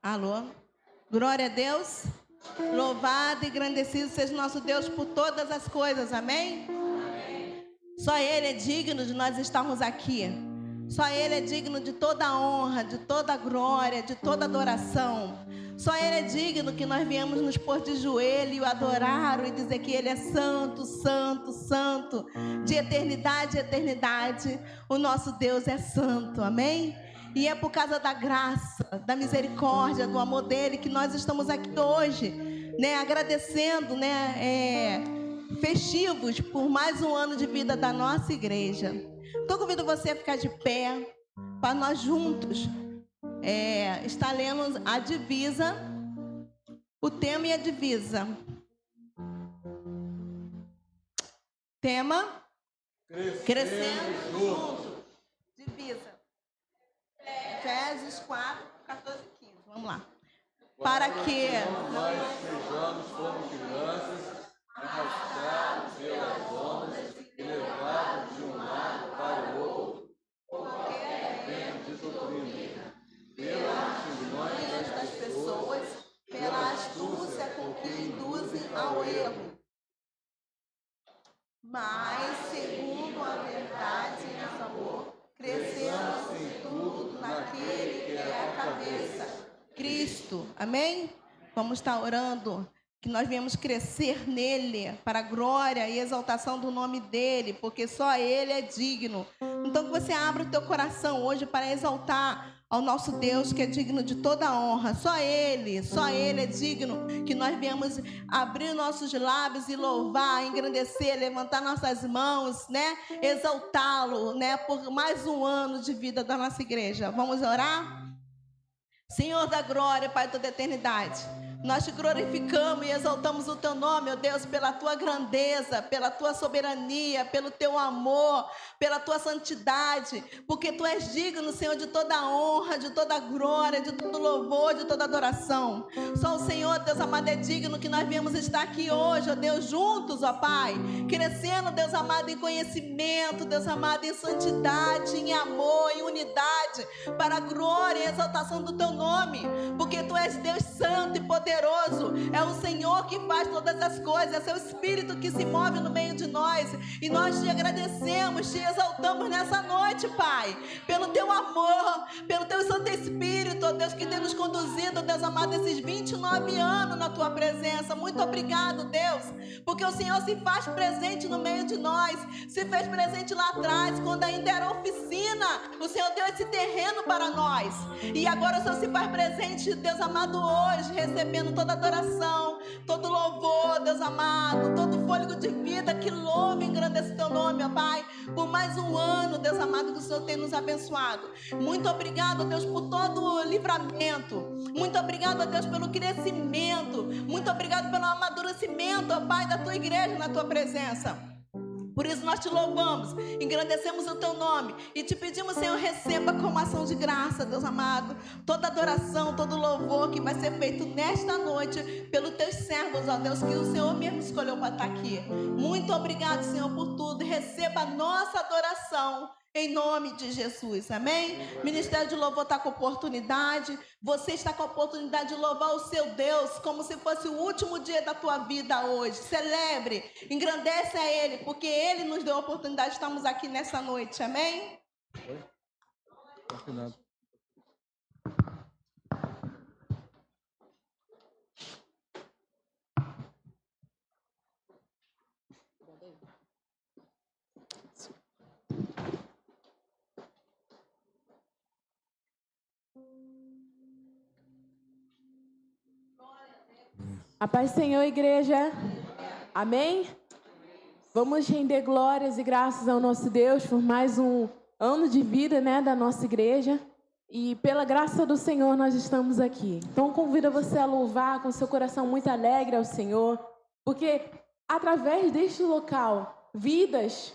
Alô? Glória a Deus. Louvado e engrandecido seja o nosso Deus por todas as coisas, amém? Só Ele é digno de nós estarmos aqui. Só Ele é digno de toda a honra, de toda a glória, de toda a adoração. Só Ele é digno que nós viemos nos pôr de joelho e o adorar e dizer que Ele é santo, santo, santo. De eternidade a eternidade, o nosso Deus é santo, amém? E é por causa da graça, da misericórdia, do amor dEle que nós estamos aqui hoje, né? Agradecendo, né? Festivos por mais um ano de vida da nossa igreja. Então convido você a ficar de pé para nós juntos estar lendo a divisa, o tema e a divisa. Tema? Crescendo juntos. Divisa. Efésios 4, 14 e 15. Vamos lá. Para que nós sejamos como crianças, arrastados pelas ondas e levados de um lado para o outro, qualquer vento de doutrina, pelas opiniões das pessoas, pela astúcia com que induzem ao erro, mas segundo a verdade e o amor, crescemos em tudo naquele que é a cabeça, Cristo. Amém? Vamos estar orando que nós viemos crescer nele para a glória e exaltação do nome dele, porque só ele é digno. Então que você abra o teu coração hoje para exaltar ao nosso Deus, que é digno de toda a honra. Só ele é digno que nós viemos abrir nossos lábios e louvar, engrandecer, levantar nossas mãos, né? Exaltá-lo, né? Por mais um ano de vida da nossa igreja. Vamos orar? Senhor da glória, Pai de toda a eternidade, nós te glorificamos e exaltamos o teu nome, ó Deus, pela tua grandeza, pela tua soberania, pelo teu amor, pela tua santidade, porque tu és digno, Senhor, de toda a honra, de toda a glória, de todo louvor, de toda adoração. Só o Senhor, Deus amado, é digno que nós viemos estar aqui hoje, ó Deus, juntos, ó Pai, crescendo, Deus amado, em conhecimento, Deus amado, em santidade, em amor, em unidade, para a glória e exaltação do teu nome, porque tu és Deus santo e poderoso. É o Senhor que faz todas as coisas, é seu Espírito que se move no meio de nós, e nós te agradecemos, te exaltamos nessa noite, Pai, pelo teu amor, pelo teu Santo Espírito, ó Deus, que tem nos conduzido, Deus amado, esses 29 anos na tua presença. Muito obrigado, Deus, porque o Senhor se faz presente no meio de nós, se fez presente lá atrás, quando ainda era oficina. O Senhor deu esse terreno para nós, e agora o Senhor se faz presente, Deus amado, hoje, recebendo toda adoração, todo louvor, Deus amado, todo fôlego de vida que louve e engrandece o teu nome, ó Pai, por mais um ano, Deus amado, que o Senhor tem nos abençoado. Muito obrigado, Deus, por todo o livramento. Muito obrigado, Deus, pelo crescimento. Muito obrigado pelo amadurecimento, ó Pai, da tua igreja na tua presença. Por isso nós te louvamos, engrandecemos o teu nome e te pedimos, Senhor, receba como ação de graça, Deus amado, toda adoração, todo louvor que vai ser feito nesta noite pelos teus servos, ó Deus, que o Senhor mesmo escolheu para estar aqui. Muito obrigado, Senhor, por tudo. Receba a nossa adoração em nome de Jesus, amém? Ministério de Louvor está com oportunidade. Você está com a oportunidade de louvar o seu Deus como se fosse o último dia da tua vida hoje. Celebre, engrandece a Ele, porque Ele nos deu a oportunidade de estarmos aqui nessa noite, amém? A paz do Senhor, igreja. Amém? Vamos render glórias e graças ao nosso Deus por mais um ano de vida, né, da nossa igreja. E pela graça do Senhor nós estamos aqui. Então convido você a louvar com seu coração muito alegre ao Senhor, porque através deste local, vidas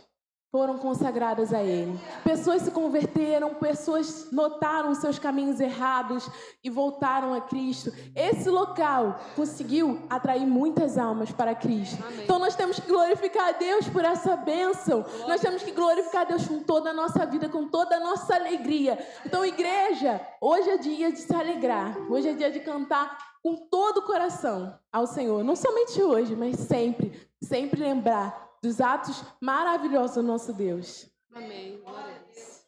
foram consagradas a Ele. Pessoas se converteram, pessoas notaram os seus caminhos errados e voltaram a Cristo. Esse local conseguiu atrair muitas almas para Cristo. Amém. Então nós temos que glorificar a Deus por essa bênção. Nós temos que glorificar a Deus com toda a nossa vida, com toda a nossa alegria. Então, igreja, hoje é dia de se alegrar. Hoje é dia de cantar com todo o coração ao Senhor. Não somente hoje, mas sempre. Sempre lembrar dos atos maravilhosos do nosso Deus. Amém. Glória a Deus.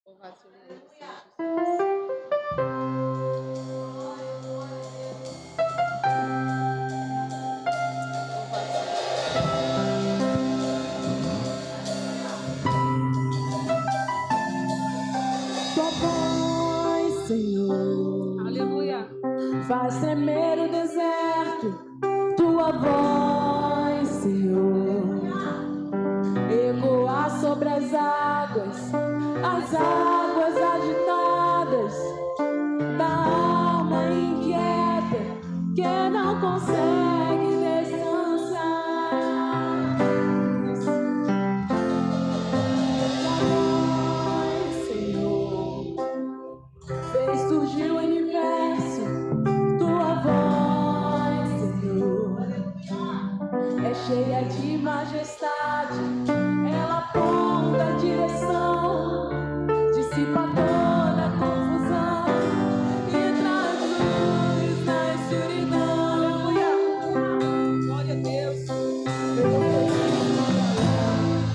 Louvado seja o nome do Senhor Jesus. Tua voz, Senhor. Aleluia. Faz tremer o deserto. Tua voz, Senhor. Ecoar sobre as águas agitadas da alma inquieta que não consegue descansar. Tua voz, Senhor, fez surgir o universo. Tua voz, Senhor, é cheia de majestade. Ela aponta a direção, dissipa toda a confusão e traz luz na escuridão. Glória a Deus.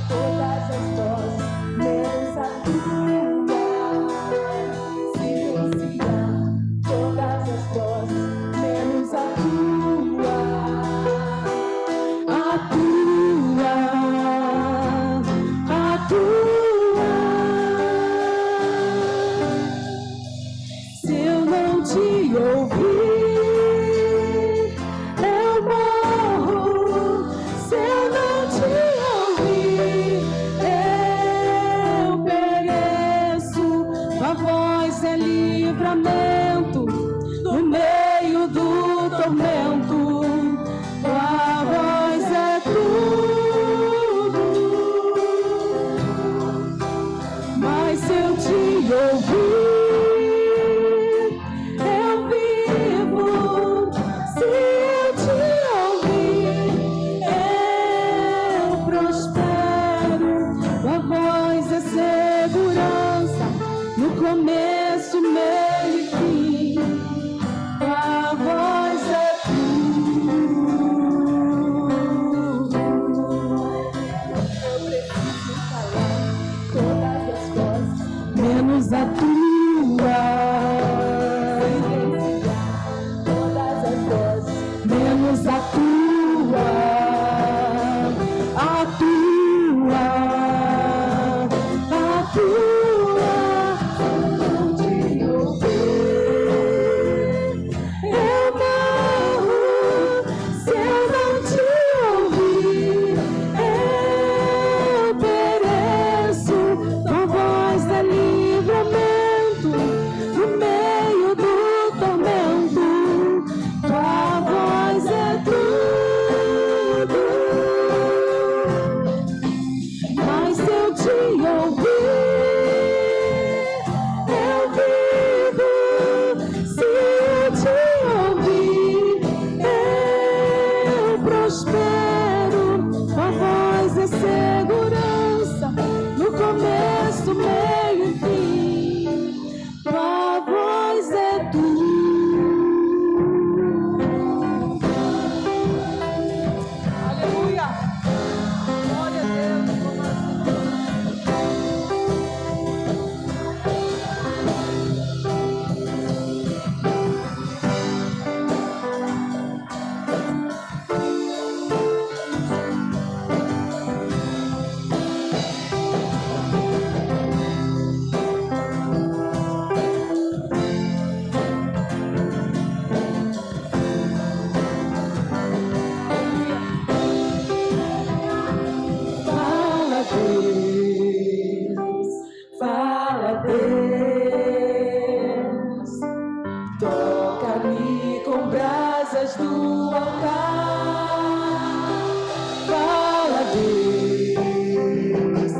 Todas as vozes, menos a tua, silenciar. Todas as vozes, menos a tua. A tua. Se eu não te ouvir, eu morro. Se eu não te ouvir, eu pereço. Tua voz é livramento no meio do tormento. Tua voz é tudo. Mas se eu te ouvir, começo, meio e fim, tua voz é tudo. Eu preciso falar todas as vozes, menos a tua. Todas as vozes, menos a tua. A tua. A tua. Toca-me com brasas do altar. Fala, Deus.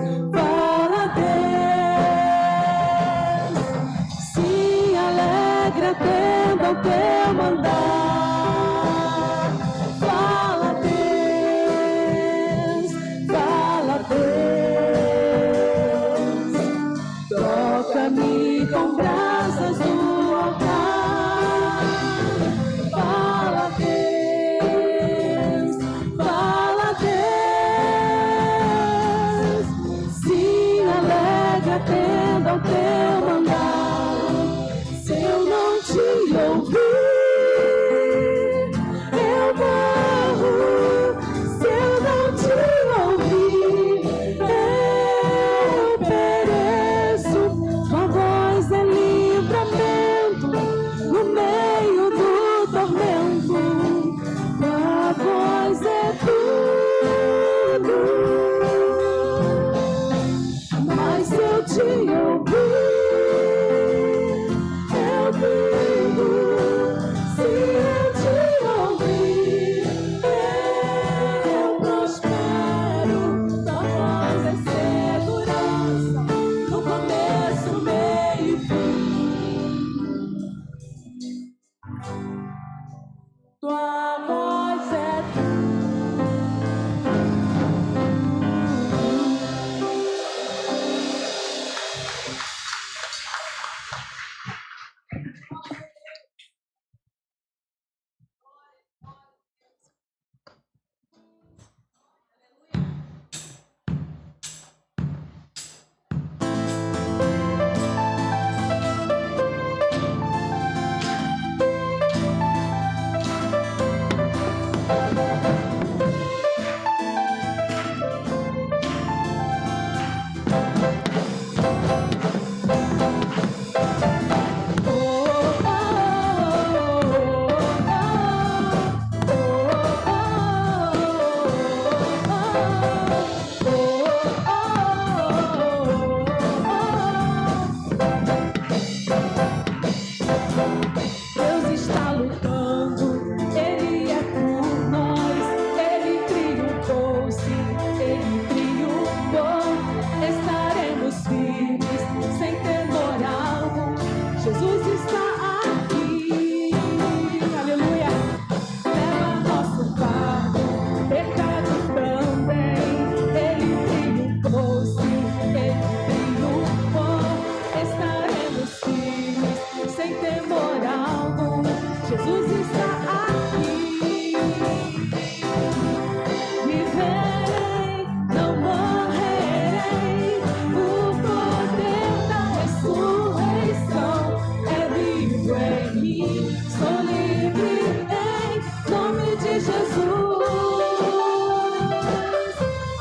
de Jesus.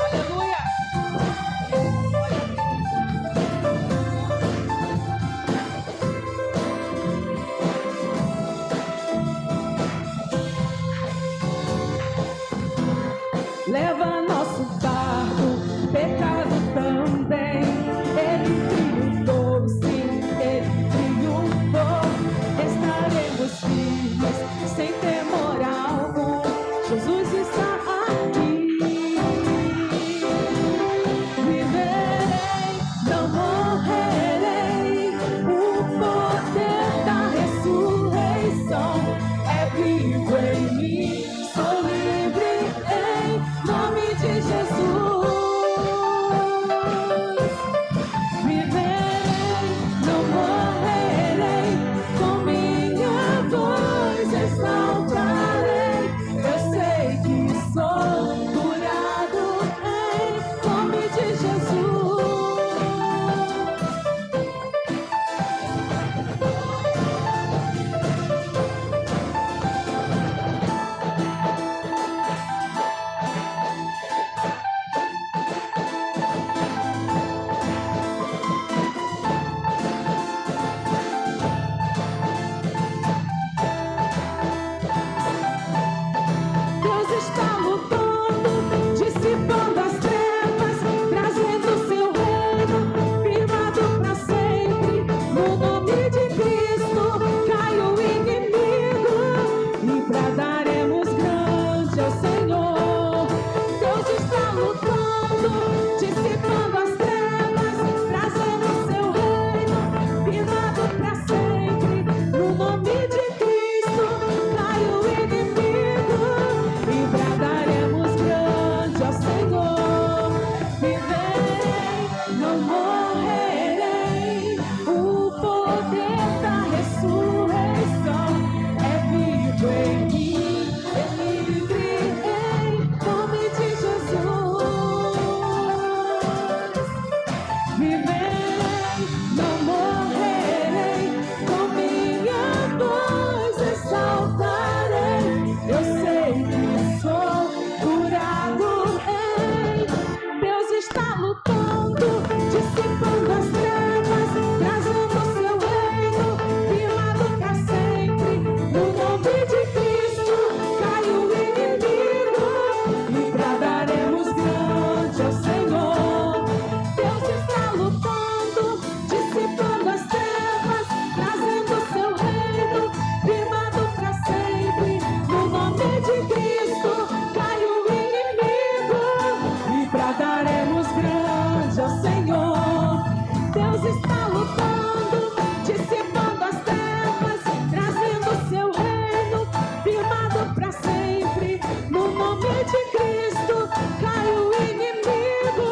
Aleluia. Leva nosso fardo, pecado também. Ele triunfou, sim, ele triunfou. Estaremos firmes, sem temor algum. Jesus está aqui. Viverei, não morrerei. O poder da ressurreição é vivo em mim. Sou livre em nome de Jesus. Viverei, não morrerei. Com minha voz exaltarei. Eu sei que sou curado em nome de Jesus. Deus está lutando, dissipando as trevas, trazendo seu reino, firmado para sempre. No nome de Cristo, cai o inimigo e bradaremos grande ao Senhor. Deus está lutando, dissipando as trevas, trazendo seu reino, firmado para sempre. No nome de Cristo, cai o inimigo e bradaremos grande ao Senhor. Viverei, não morrerei. O poder da ressurreição é vivo em mim. É livre em nome de Jesus. Viverei, não morrerei. Com minha voz exaltarei. Eu sei que sou curado em. Deus está lutando, dissipando as trevas, trazendo seu reino, firmado para sempre. No nome de Cristo, cai o inimigo e bradaremos grande ao Senhor. Deus está lutando, dissipando as trevas, trazendo seu reino, firmado para sempre. No nome de Cristo, cai o inimigo e bradaremos grande ao Senhor. Deus está lutando, dissipando as trevas, trazendo seu reino, firmado para sempre. No nome de Cristo, cai o inimigo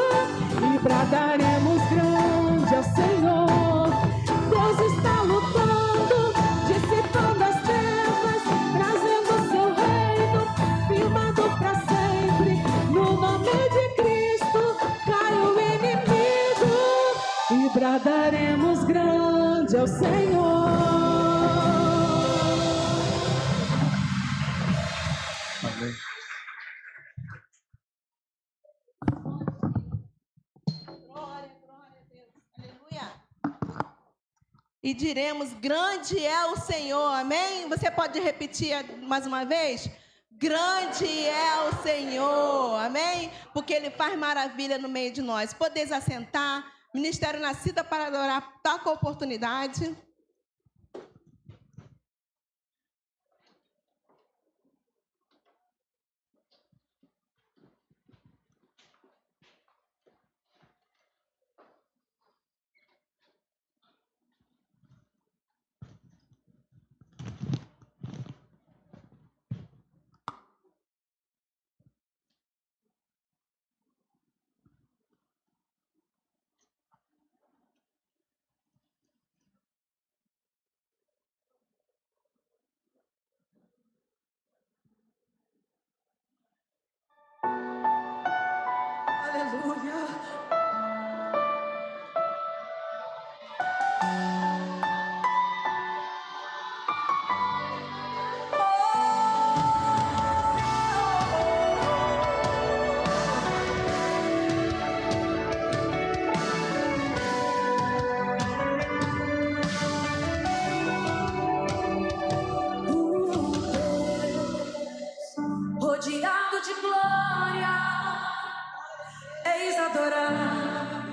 e bradaremos grande ao Senhor. Deus está lutando, dissipando as trevas, trazendo seu reino, firmado para sempre. No nome de Cristo, cai o inimigo e bradaremos grande ao Senhor. Amém. Glória a Deus. Aleluia. E diremos: grande é o Senhor. Amém? Você pode repetir mais uma vez? Grande é o Senhor. Amém? Porque Ele faz maravilha no meio de nós. Podeis assentar. Ministério Nascida para Adorar. Está com a oportunidade. rodeado de glória, eis adorar.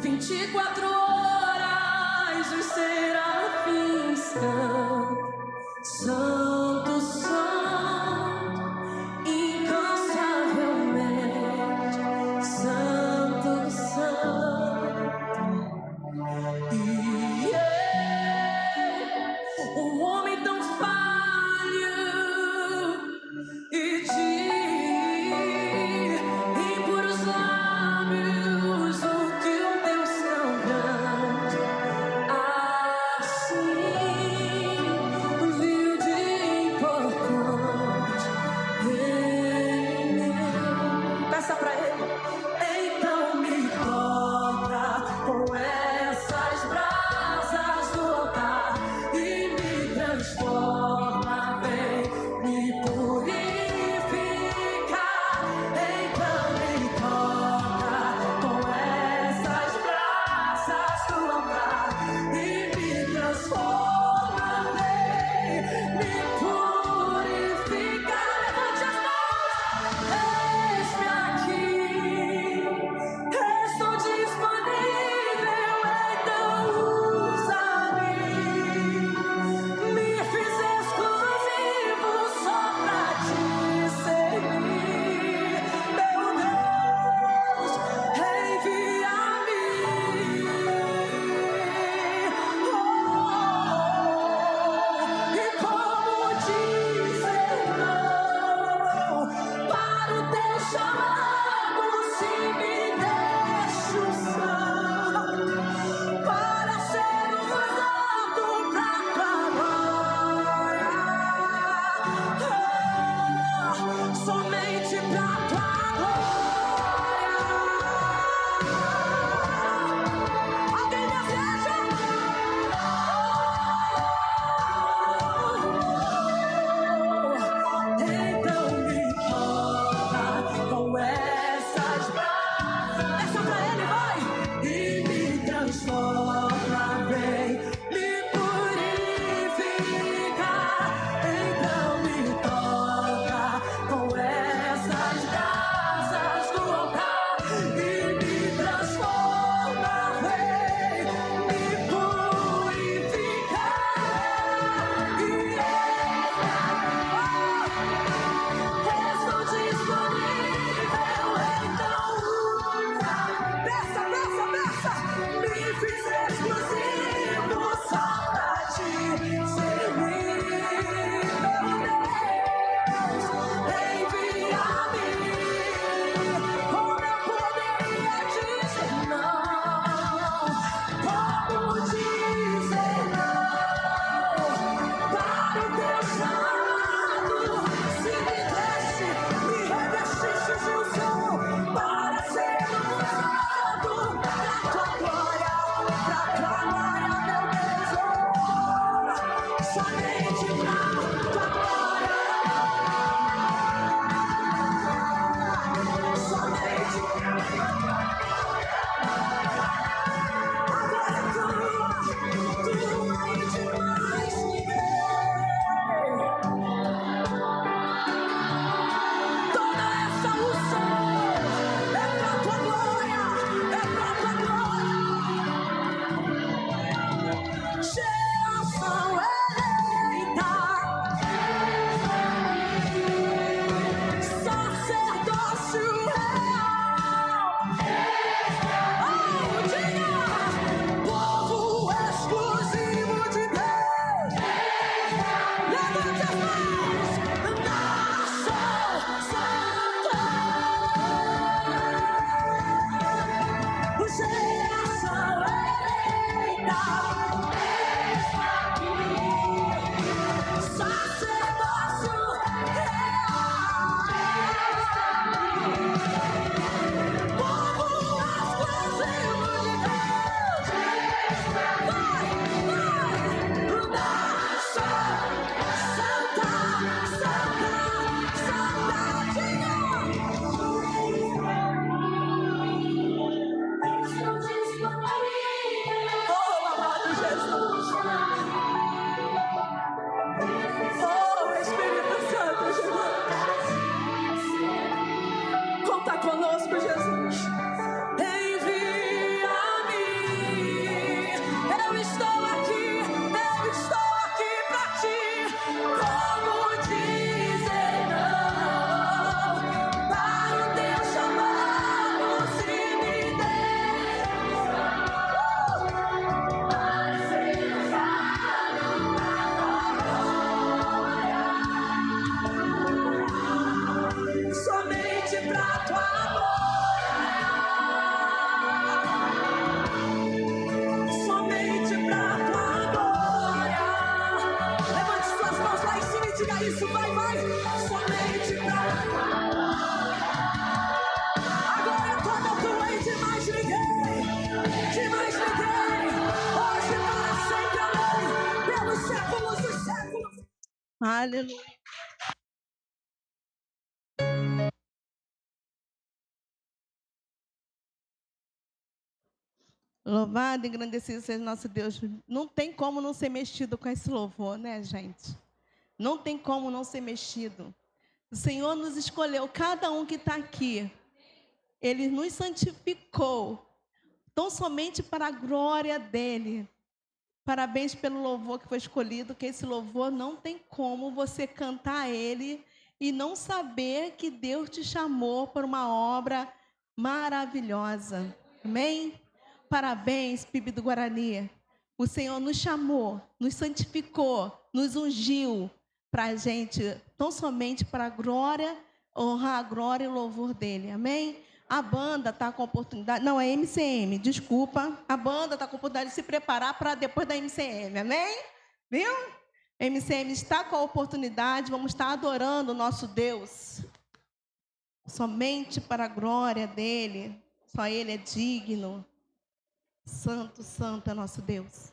24 horas os serafins cantam, Santo, Santo, incansavelmente, Santo, Santo. E eu, um homem tão falho e de impuros lábios, o que um Deus não canta. Aleluia. Louvado e engrandecido seja nosso Deus. Não tem como não ser mexido com esse louvor, né, gente? Não tem como não ser mexido. O Senhor nos escolheu, cada um que está aqui. Ele nos santificou, tão somente para a glória dEle. Parabéns pelo louvor que foi escolhido, que esse louvor não tem como você cantar ele e não saber que Deus te chamou para uma obra maravilhosa. Amém? Parabéns, PIB do Guarani. O Senhor nos chamou, nos santificou, nos ungiu para a gente, tão somente para a glória, honrar a glória e o louvor dele. Amém? A banda está com a oportunidade... Não, é MCM, desculpa. A banda está com a oportunidade de se preparar para depois da MCM, amém? Viu? MCM está com a oportunidade, vamos estar adorando o nosso Deus. Somente para a glória dEle. Só Ele é digno. Santo, santo é nosso Deus.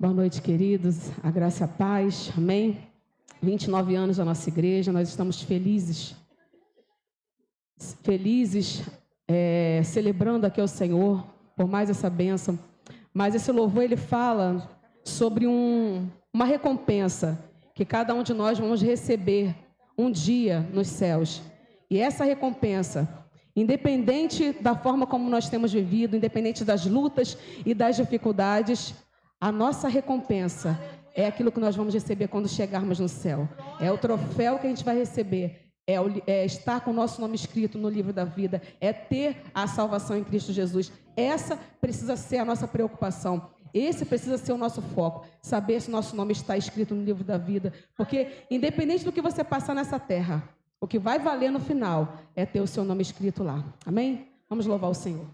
Boa noite, queridos. A graça e a paz. Amém? 29 anos da nossa igreja, nós estamos felizes, celebrando aqui ao Senhor por mais essa bênção. Mas esse louvor, ele fala sobre uma recompensa que cada um de nós vamos receber um dia nos céus. E essa recompensa, independente da forma como nós temos vivido, independente das lutas e das dificuldades, a nossa recompensa é aquilo que nós vamos receber quando chegarmos no céu. É o troféu que a gente vai receber. É estar com o nosso nome escrito no livro da vida. É ter a salvação em Cristo Jesus. Essa precisa ser a nossa preocupação. Esse precisa ser o nosso foco. Saber se o nosso nome está escrito no livro da vida. Porque, independente do que você passar nessa terra, o que vai valer no final é ter o seu nome escrito lá. Amém? Vamos louvar o Senhor.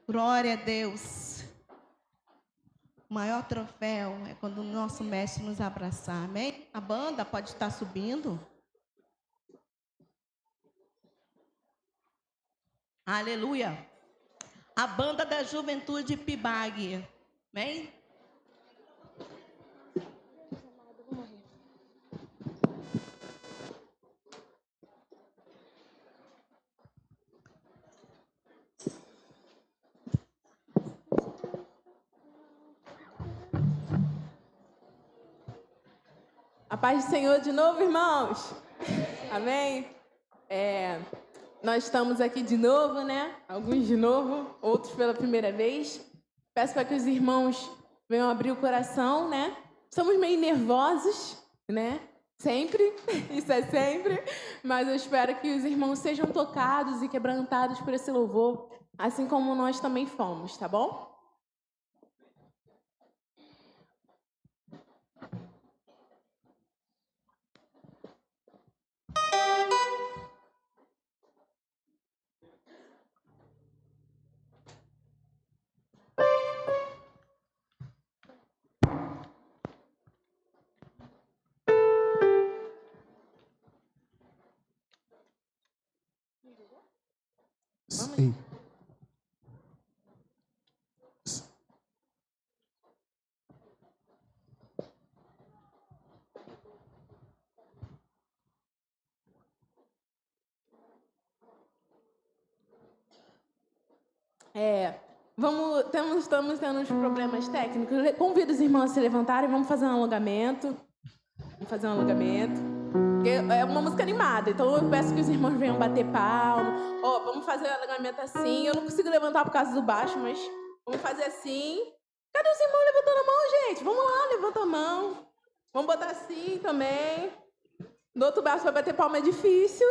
Glória a Deus. O maior troféu é quando o nosso mestre nos abraçar. Amém? A banda pode estar subindo. Aleluia. A banda da juventude Pibag. Amém? A paz do Senhor de novo, irmãos. Amém? Nós estamos aqui de novo, né? Alguns de novo, outros pela primeira vez. Peço para que os irmãos venham abrir o coração, né? Estamos meio nervosos, né? Sempre, isso é sempre. Mas eu espero que os irmãos sejam tocados e quebrantados por esse louvor, assim como nós também fomos, tá bom? Sim. Estamos tendo uns problemas técnicos. Convido os irmãos a se levantarem, vamos fazer um alongamento. Porque é uma música animada, então eu peço que os irmãos venham bater palma. Vamos fazer o alongamento assim. Eu não consigo levantar por causa do baixo, mas vamos fazer assim. Cadê os irmãos levantando a mão, gente? Vamos lá, levanta a mão. Vamos botar assim também. Do outro braço vai bater palma, é difícil.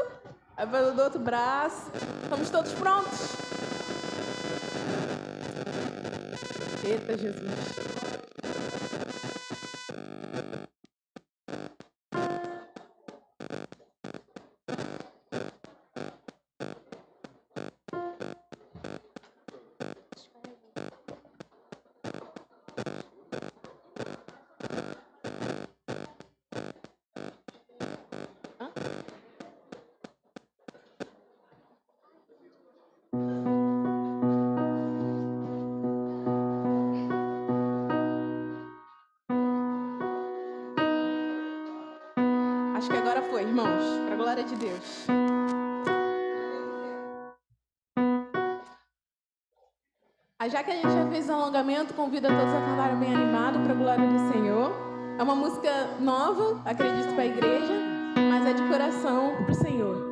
Aí vai do outro braço. Estamos todos prontos? Eita, Jesus. Acho que agora foi, irmãos, para a glória de Deus. Já que a gente já fez o alongamento, convido a todos a cantarem bem animado para a glória do Senhor. É uma música nova, acredito, para a igreja, mas é de coração para o Senhor.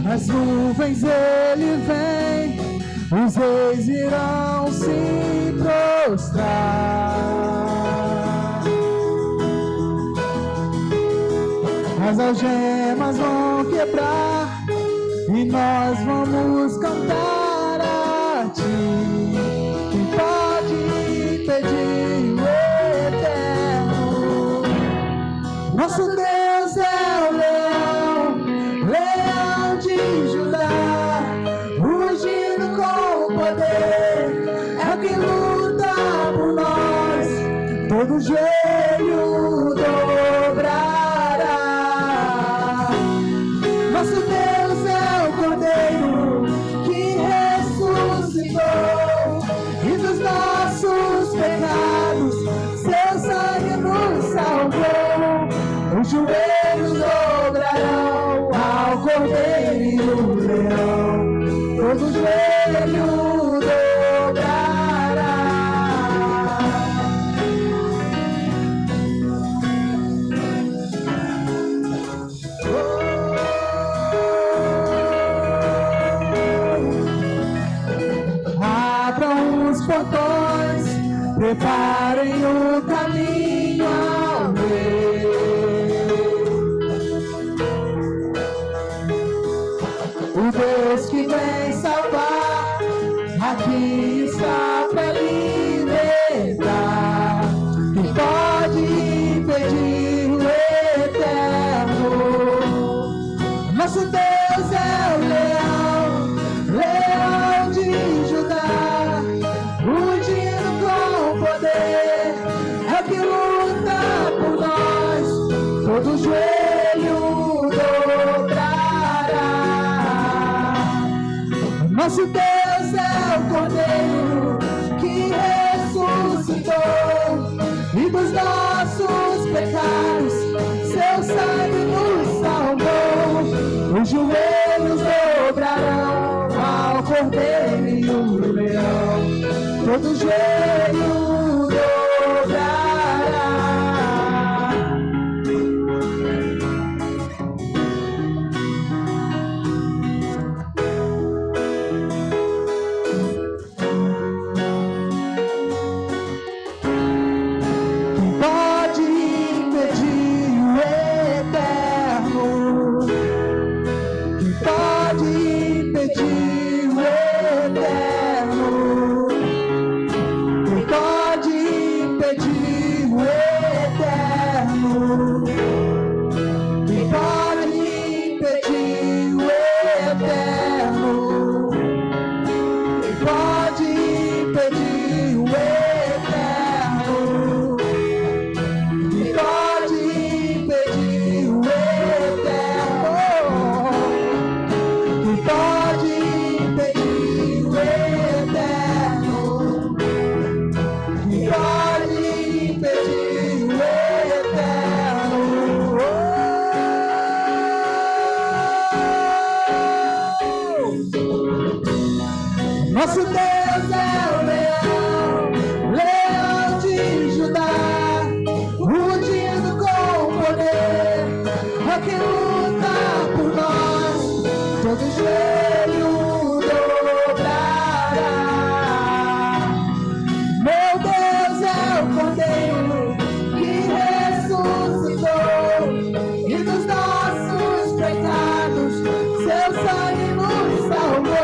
Nas nuvens ele vem, os reis irão se prostrar. As algemas vão quebrar e nós vamos cantar a ti. Quem pode impedir o eterno? Nosso Deus é o leão, leão de Judá, rugindo com poder, é quem luta por nós, todo joelho dobrará. Nosso Deus é o Cordeiro que ressuscitou, e dos nossos pecados seu sangue nos salvou. Os joelhos dobrarão ao Cordeiro e o leão, todo joelho dobrará. portões, preparem o caminho ao rei. O Deus que vem salvar, aqui está para libertar. Quem pode impedir o eterno? Nosso Deus é o leão, leão de Judá, ungido com poder, é o que luta por nós, todo joelho dobrará. Nosso Deus é o Cordeiro que ressuscitou, e dos nossos pecados seu sangue nos salvou. Os joelhos dobrarão ao Cordeiro e o leão, todo joelho dobrará. Quem pode impedir o eterno? Quem pode impedir o eterno? Quem pode impedir o eterno? Quem pode impedir o eterno? Quem pode impedir o eterno? Quem pode impedir o eterno? Quem pode impedir o eterno? Quem pode impedir o eterno? Nosso Deus é o leão, leão de Judá, ungido com poder, é que luta por nós, todo joelho dobrará. Meu Deus é o Cordeiro que ressuscitou, e dos nossos pecados seu sangue nos salvou.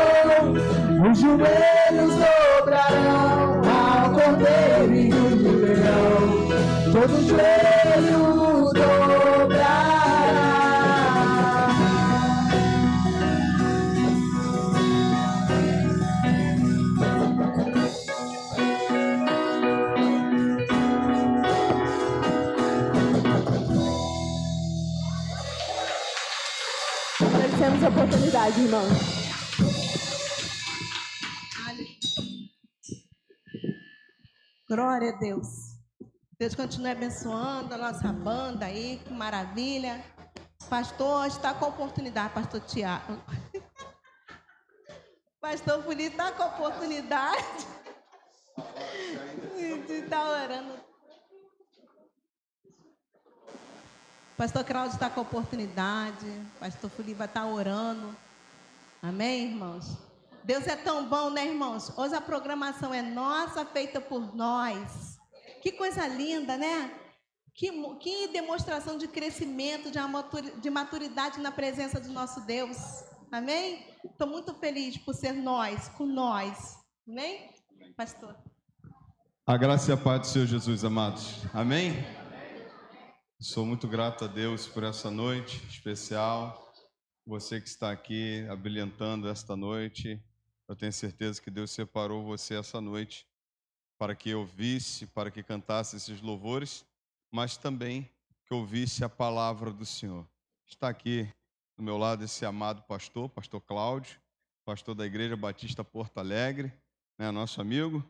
Os joelhos dobrarão ao Cordeiro e o leão, todo joelho dobrará. Agradecemos a oportunidade, irmãos. Glória a Deus. Deus continue abençoando a nossa banda aí, que maravilha. Pastor, está com oportunidade, pastor Tiago. Pastor Felipe está com oportunidade de estar orando. Pastor Cláudio está com oportunidade. Pastor Felipe vai estar orando. Amém, irmãos? Deus é tão bom, né, irmãos? Hoje a programação é nossa, feita por nós. Que coisa linda, né? Que demonstração de crescimento, de maturidade na presença do nosso Deus. Amém? Estou muito feliz por ser nós, com nós. Amém? Pastor. A graça e a paz do Senhor Jesus, amados. Amém? Sou muito grato a Deus por essa noite especial. Você que está aqui abrilhantando esta noite, eu tenho certeza que Deus separou você essa noite para que ouvisse, para que cantasse esses louvores, mas também que ouvisse a palavra do Senhor. Está aqui do meu lado esse amado pastor, pastor Cláudio, pastor da Igreja Batista Porto Alegre, né, nosso amigo,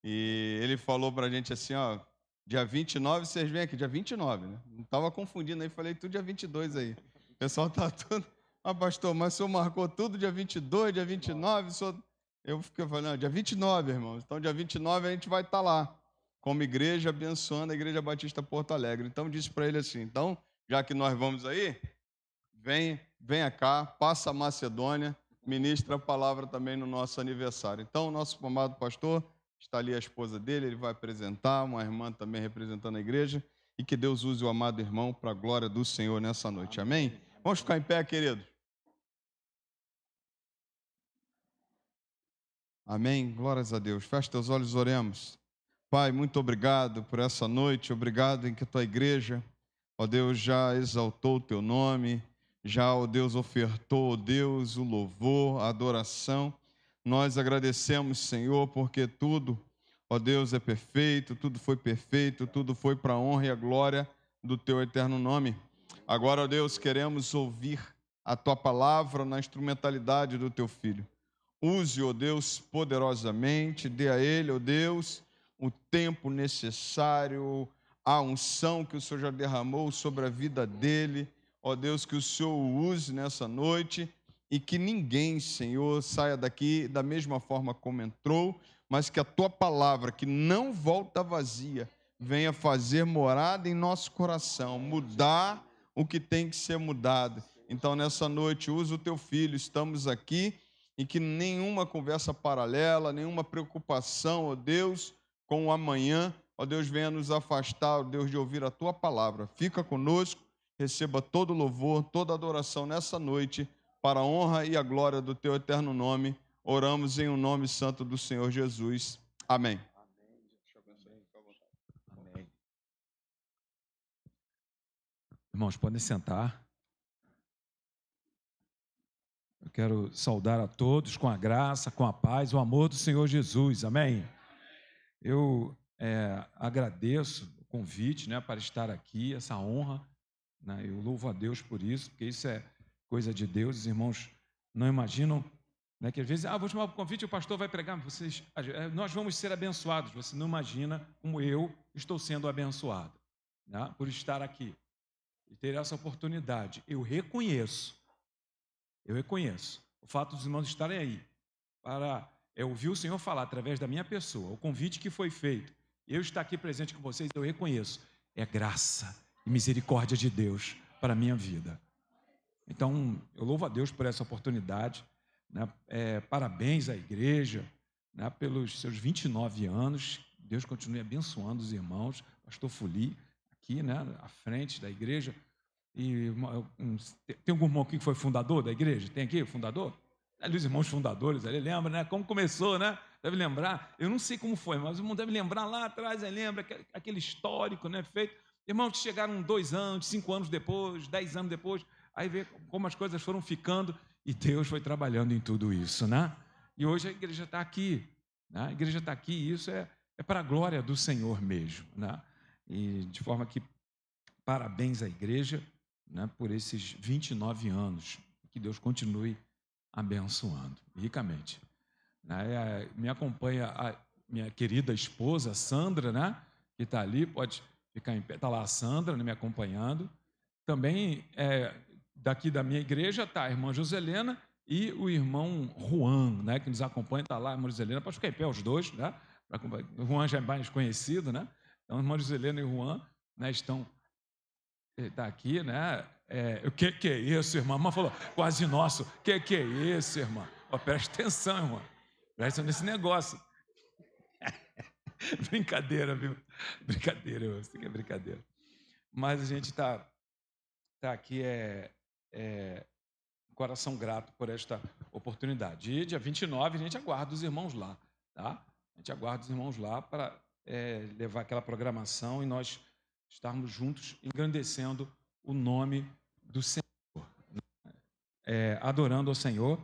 e ele falou para a gente assim, ó, dia 29, vocês vêm aqui, dia 29, né? Não estava confundindo aí, falei tudo dia 22 aí. O pessoal está tudo... Ah, pastor, mas o senhor marcou tudo dia 22, dia 29, o senhor... Eu fiquei falando, dia 29, irmãos. Então, dia 29 a gente vai estar lá, como igreja, abençoando a Igreja Batista Porto Alegre. Então, disse para ele assim, então, já que nós vamos aí, venha cá, passa a Macedônia, ministra a palavra também no nosso aniversário. Então, nosso amado pastor está ali a esposa dele, ele vai apresentar, uma irmã também representando a igreja, e que Deus use o amado irmão para a glória do Senhor nessa noite. Amém? Vamos ficar em pé, querido. Amém? Glórias a Deus. Feche teus olhos, oremos. Pai, muito obrigado por essa noite, obrigado em que a tua igreja, ó Deus, já exaltou o teu nome, já, ó Deus, ofertou, ó Deus, o louvor, a adoração. Nós agradecemos, Senhor, porque tudo, ó Deus, é perfeito, tudo foi perfeito, tudo foi para a honra e a glória do teu eterno nome. Agora, ó Deus, queremos ouvir a tua palavra na instrumentalidade do teu Filho. Use, ó Deus, poderosamente, dê a ele, ó Deus, o tempo necessário, a unção que o Senhor já derramou sobre a vida dele. Ó Deus, que o Senhor o use nessa noite e que ninguém, Senhor, saia daqui da mesma forma como entrou, mas que a tua palavra, que não volta vazia, venha fazer morada em nosso coração, mudar o que tem que ser mudado. Então, nessa noite, usa o teu filho, estamos aqui, e que nenhuma conversa paralela, nenhuma preocupação, ó Deus, com o amanhã, ó Deus, venha nos afastar, ó Deus, de ouvir a tua palavra. Fica conosco, receba todo louvor, toda adoração nessa noite, para a honra e a glória do teu eterno nome. Oramos em um nome santo do Senhor Jesus. Amém. Amém. Irmãos, podem sentar. Eu quero saudar a todos com a graça, com a paz, o amor do Senhor Jesus. Amém. Eu agradeço o convite, né, para estar aqui, essa honra, né, eu louvo a Deus por isso, porque isso é coisa de Deus. Os irmãos não imaginam, né, que às vezes, vou chamar o convite e o pastor vai pregar, nós vamos ser abençoados. Você não imagina como eu estou sendo abençoado, né, por estar aqui e ter essa oportunidade. Eu reconheço o fato dos irmãos estarem aí para ouvir o Senhor falar através da minha pessoa, o convite que foi feito, eu estar aqui presente com vocês, eu reconheço, é graça e misericórdia de Deus para a minha vida. Então, eu louvo a Deus por essa oportunidade, né? Parabéns à igreja, né, pelos seus 29 anos, Deus continue abençoando os irmãos, pastor Fuli, aqui, né, à frente da igreja. E tem algum irmão aqui que foi fundador da igreja? Tem aqui o fundador? Ali os irmãos fundadores, ali lembra, né? Como começou, né? Deve lembrar. Eu não sei como foi, mas o irmão deve lembrar lá atrás, aí lembra aquele histórico, né? Feito. Irmãos que chegaram 2 anos, 5 anos depois, 10 anos depois, aí vê como as coisas foram ficando e Deus foi trabalhando em tudo isso, né? E hoje a igreja está aqui, né? A igreja está aqui e isso é para a glória do Senhor mesmo, né? E de forma que parabéns à igreja, né, por esses 29 anos, que Deus continue abençoando ricamente. Me acompanha a minha querida esposa, Sandra, né, que está ali, pode ficar em pé, está lá a Sandra, né, me acompanhando. Também daqui da minha igreja está a irmã Joselena e o irmão Juan, né, que nos acompanha, está lá a irmã Joselena, pode ficar em pé os dois, né, o Juan já é mais conhecido, né, então a irmã Joselena e o Juan, né, estão... Ele está aqui, né? O que é isso, irmã? A irmã falou, quase nosso. O que é isso, irmã? Presta atenção, irmã. Presta atenção nesse negócio. Brincadeira, viu? Brincadeira, eu sei que é brincadeira. Mas a gente está aqui, coração grato por esta oportunidade. E dia 29 a gente aguarda os irmãos lá, tá? A gente aguarda os irmãos lá para levar aquela programação e nós estarmos juntos engrandecendo o nome do Senhor, adorando ao Senhor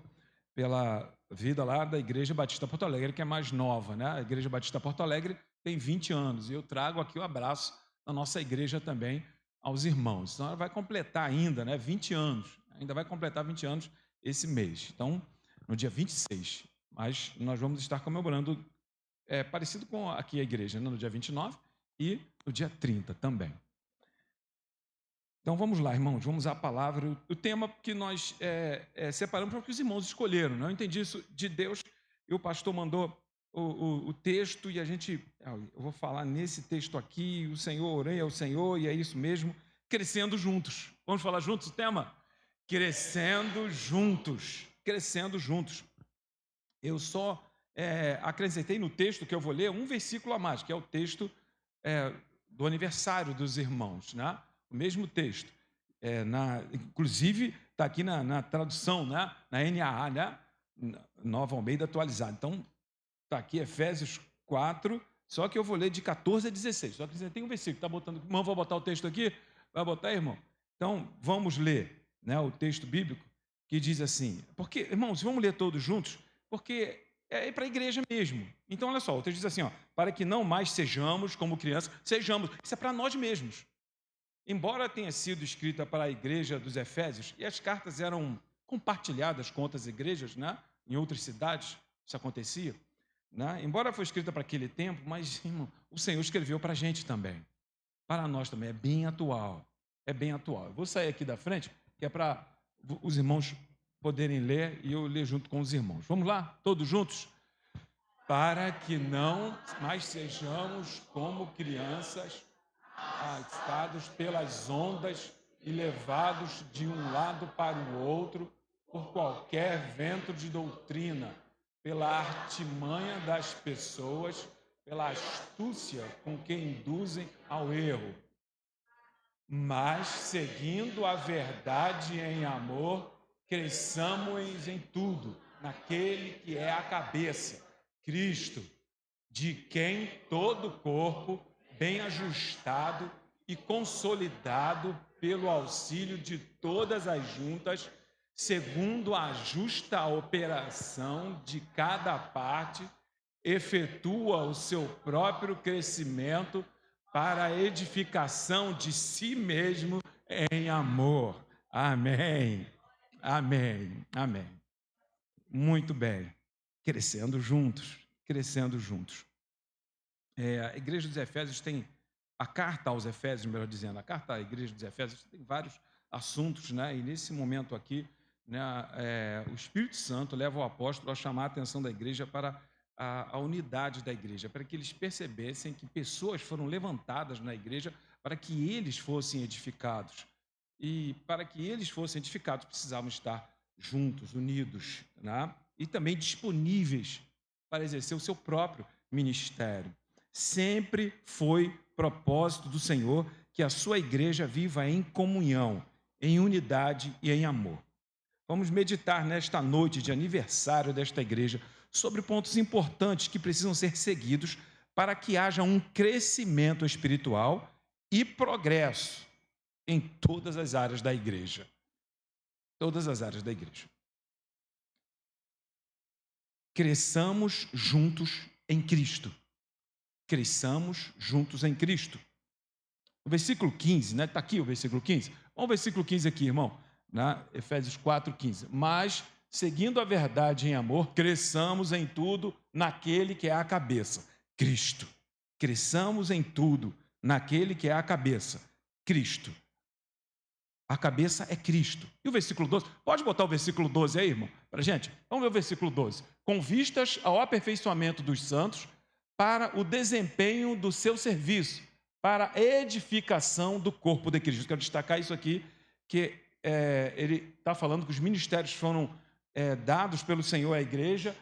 pela vida lá da Igreja Batista Porto Alegre, que é mais nova, né? A Igreja Batista Porto Alegre tem 20 anos e eu trago aqui o abraço da nossa igreja também aos irmãos. Então ela vai completar ainda, né, 20 anos, ainda vai completar 20 anos esse mês. Então, no dia 26, mas nós vamos estar comemorando, parecido com aqui a igreja, né? No dia 29 e no dia 30 também. Então vamos lá, irmãos, vamos à palavra. O tema que nós separamos para que os irmãos escolheram, né? Eu entendi isso de Deus, e o pastor mandou o texto, e eu vou falar nesse texto aqui, o Senhor, orei ao Senhor, e é isso mesmo, crescendo juntos. Vamos falar juntos o tema? Crescendo juntos, crescendo juntos. Eu só acrescentei no texto que eu vou ler um versículo a mais, que é o texto do aniversário dos irmãos, né? O mesmo texto. Inclusive, está aqui na tradução, né? Na NAA, né? Nova Almeida atualizada. Então, está aqui Efésios 4, só que eu vou ler de 14 a 16. Só que tem um versículo, está botando. Irmão, vou botar o texto aqui? Vai botar, irmão? Então, vamos ler, né, o texto bíblico que diz assim. Porque, irmãos, vamos ler todos juntos, porque é para a igreja mesmo. Então, olha só, o texto diz assim, ó, para que não mais sejamos como crianças, sejamos. Isso é para nós mesmos. Embora tenha sido escrita para a igreja dos Efésios, e as cartas eram compartilhadas com outras igrejas, né? Em outras cidades, isso acontecia. Né? Embora foi escrita para aquele tempo, mas irmão, o Senhor escreveu para a gente também. Para nós também, é bem atual. É bem atual. Eu vou sair aqui da frente, que é para os irmãos poderem ler e eu ler junto com os irmãos. Vamos lá? Todos juntos? Para que não mais sejamos como crianças, agitados pelas ondas e levados de um lado para o outro por qualquer vento de doutrina, pela artimanha das pessoas, pela astúcia com que induzem ao erro. Mas, seguindo a verdade em amor, cresçamos em tudo, naquele que é a cabeça, Cristo, de quem todo o corpo, bem ajustado e consolidado pelo auxílio de todas as juntas, segundo a justa operação de cada parte, efetua o seu próprio crescimento para a edificação de si mesmo em amor. Amém. Amém. Amém. Muito bem. Crescendo juntos. Crescendo juntos. A igreja dos Efésios tem, a carta aos Efésios, melhor dizendo, a carta à igreja dos Efésios tem vários assuntos, né? E nesse momento aqui, né, o Espírito Santo leva o apóstolo a chamar a atenção da igreja para a unidade da igreja, para que eles percebessem que pessoas foram levantadas na igreja para que eles fossem edificados. E para que eles fossem edificados, precisavam estar juntos, unidos, né? E também disponíveis para exercer o seu próprio ministério. Sempre foi propósito do Senhor que a sua igreja viva em comunhão, em unidade e em amor. Vamos meditar nesta noite de aniversário desta igreja sobre pontos importantes que precisam ser seguidos para que haja um crescimento espiritual e progresso em todas as áreas da igreja. Todas as áreas da igreja. Cresçamos juntos em Cristo. Cresçamos juntos em Cristo. O versículo 15, né? Está aqui o versículo 15. Vamos ao versículo 15 aqui, irmão. Efésios 4:15. Mas, seguindo a verdade em amor, cresçamos em tudo naquele que é a cabeça, Cristo. Cresçamos em tudo naquele que é a cabeça, Cristo. A cabeça é Cristo. E o versículo 12? Pode botar o versículo 12 aí, irmão, para a gente? Vamos ver o versículo 12. Com vistas ao aperfeiçoamento dos santos, para o desempenho do seu serviço, para a edificação do corpo de Cristo. Quero destacar isso aqui, que ele está falando que os ministérios foram dados pelo Senhor à igreja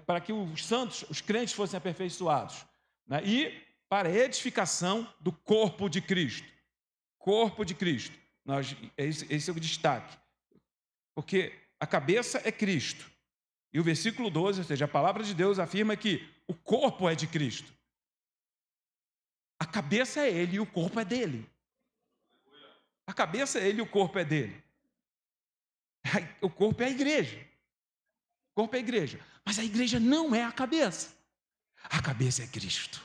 para que os santos, os crentes fossem aperfeiçoados, né? E para a edificação do corpo de Cristo. Corpo de Cristo. Esse é o destaque. Porque a cabeça é Cristo. E o versículo 12, ou seja, a palavra de Deus afirma que o corpo é de Cristo. A cabeça é Ele e o corpo é dele. A cabeça é Ele e o corpo é dele. O corpo é a igreja. O corpo é a igreja. Mas a igreja não é a cabeça. A cabeça é Cristo.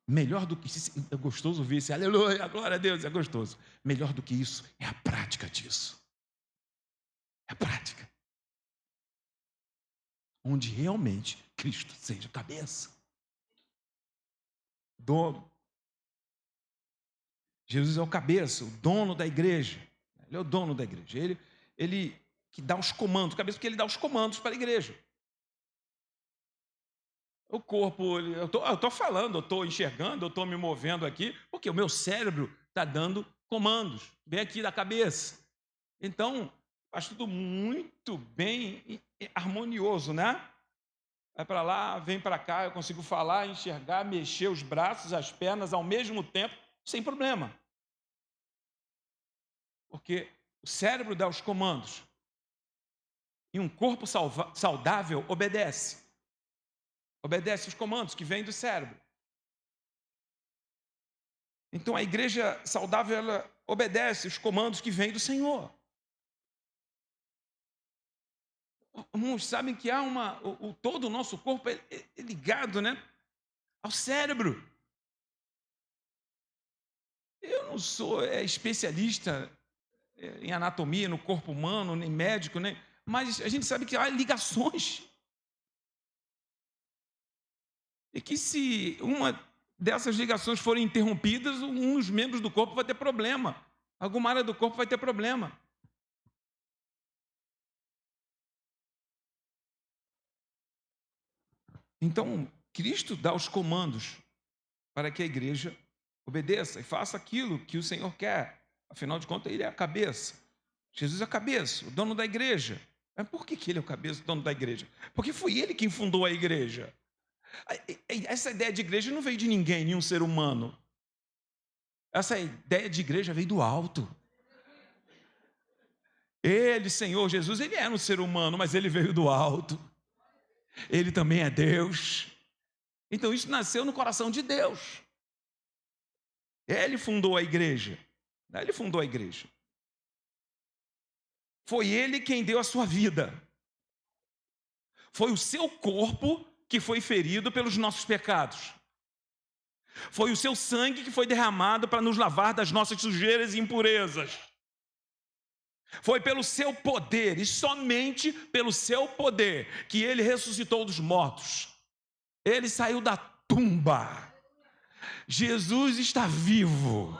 Melhor do que isso, é gostoso ouvir isso, aleluia, glória a Deus, é gostoso. Melhor do que isso é a prática disso. É a prática. Onde realmente Cristo seja a cabeça. Dono. Jesus é o cabeça, o dono da igreja. Ele é o dono da igreja. Ele que dá os comandos, cabeça, porque ele dá os comandos para a igreja. O corpo, eu estou falando, eu estou enxergando, eu estou me movendo aqui, porque o meu cérebro está dando comandos, vem aqui da cabeça. Então, faz tudo muito bem e harmonioso, né? Vai para lá, vem para cá, eu consigo falar, enxergar, mexer os braços, as pernas ao mesmo tempo, sem problema. Porque o cérebro dá os comandos. E um corpo saudável obedece. Obedece os comandos que vêm do cérebro. Então a igreja saudável, ela obedece os comandos que vêm do Senhor. Irmãos, sabem que há todo o nosso corpo é ligado, né, ao cérebro. Eu não sou especialista em anatomia, no corpo humano, nem médico, nem, mas a gente sabe que há ligações. E que se uma dessas ligações forem interrompidas, um dos membros do corpo vai ter problema. Alguma área do corpo vai ter problema. Então, Cristo dá os comandos para que a igreja obedeça e faça aquilo que o Senhor quer. Afinal de contas, Ele é a cabeça. Jesus é a cabeça, o dono da igreja. Mas por que Ele é o cabeça, o dono da igreja? Porque foi Ele quem fundou a igreja. Essa ideia de igreja não veio de ninguém, nenhum ser humano. Essa ideia de igreja veio do alto. Ele, Senhor Jesus, Ele era um ser humano, mas Ele veio do alto. Ele também é Deus. Então isso nasceu no coração de Deus. Ele fundou a igreja. Ele fundou a igreja. Foi Ele quem deu a sua vida. Foi o seu corpo que foi ferido pelos nossos pecados. Foi o seu sangue que foi derramado para nos lavar das nossas sujeiras e impurezas. Foi pelo seu poder, e somente pelo seu poder, que Ele ressuscitou dos mortos. Ele saiu da tumba. Jesus está vivo,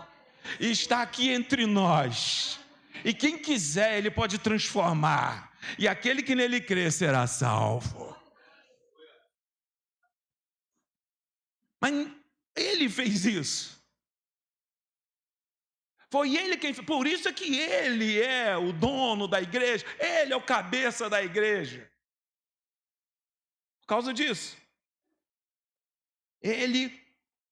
está aqui entre nós. E quem quiser, Ele pode transformar. E aquele que nele crê será salvo. Mas Ele fez isso. Foi Ele quem fez. Por isso é que Ele é o dono da igreja. Ele é o cabeça da igreja. Por causa disso, Ele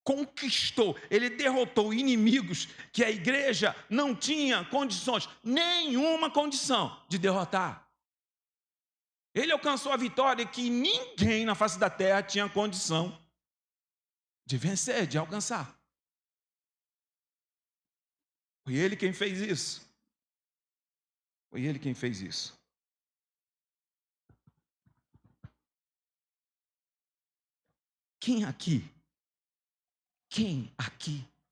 conquistou, Ele derrotou inimigos que a igreja não tinha condições, nenhuma condição de derrotar. Ele alcançou a vitória que ninguém na face da terra tinha condição de vencer, de alcançar. Foi Ele quem fez isso. Foi Ele quem fez isso. Quem aqui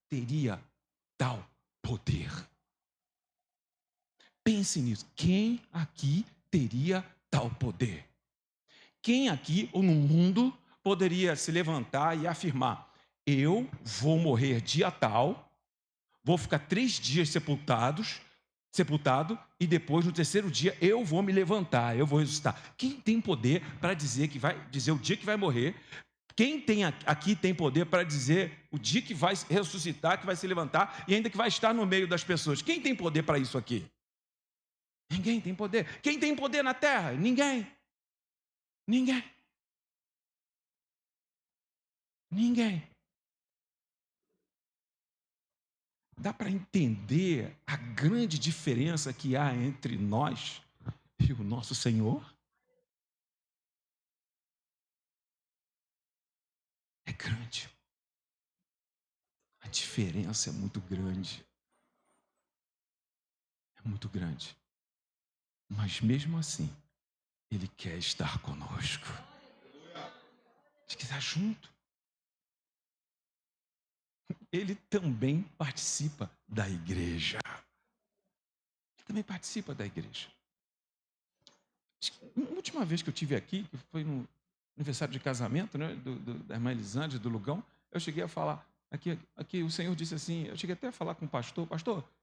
teria tal poder? Pense nisso. Quem aqui teria tal poder? Quem aqui ou no mundo poderia se levantar e afirmar: eu vou morrer dia tal, vou ficar 3 dias sepultado, e depois, no 3º dia, eu vou me levantar, eu vou ressuscitar. Quem tem poder para dizer o dia que vai morrer? Quem aqui tem poder para dizer o dia que vai ressuscitar, que vai se levantar e ainda que vai estar no meio das pessoas? Quem tem poder para isso aqui? Ninguém tem poder. Quem tem poder na terra? Ninguém. Ninguém. Ninguém. Dá para entender a grande diferença que há entre nós e o nosso Senhor? É grande. A diferença é muito grande. É muito grande. Mas mesmo assim, Ele quer estar conosco. Ele quer estar junto. Ele também participa da igreja. Ele também participa da igreja. A última vez que eu estive aqui, que foi no aniversário de casamento, né, da irmã Elisângela, do Lugão, eu cheguei a falar, aqui o Senhor disse assim, eu cheguei até a falar com o pastor,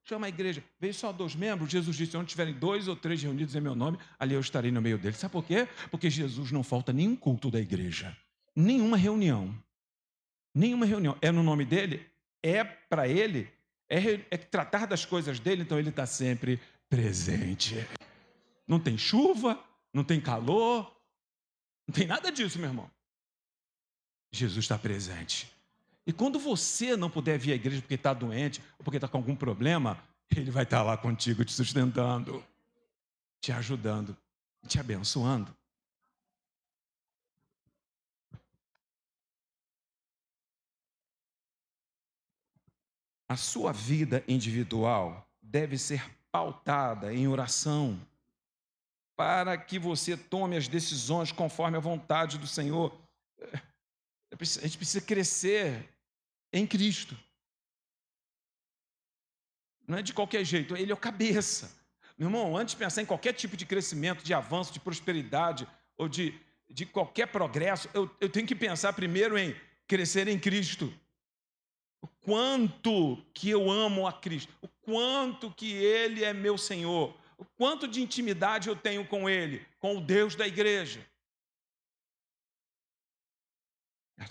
chama a igreja, veio só 2 membros, Jesus disse, onde tiverem 2 ou 3 reunidos em meu nome, ali eu estarei no meio deles. Sabe por quê? Porque Jesus não falta nenhum culto da igreja, nenhuma reunião, é no nome dele, é para ele, é tratar das coisas dele, então ele está sempre presente. Não tem chuva, não tem calor, não tem nada disso, meu irmão. Jesus está presente. E quando você não puder vir à igreja porque está doente ou porque está com algum problema, Ele vai estar lá contigo, te sustentando, te ajudando, te abençoando. A sua vida individual deve ser pautada em oração para que você tome as decisões conforme a vontade do Senhor. A gente precisa crescer em Cristo. Não é de qualquer jeito, Ele é o cabeça. Meu irmão, antes de pensar em qualquer tipo de crescimento, de avanço, de prosperidade ou de qualquer progresso, eu tenho que pensar primeiro em crescer em Cristo. O quanto que eu amo a Cristo, o quanto que Ele é meu Senhor, o quanto de intimidade eu tenho com Ele, com o Deus da igreja.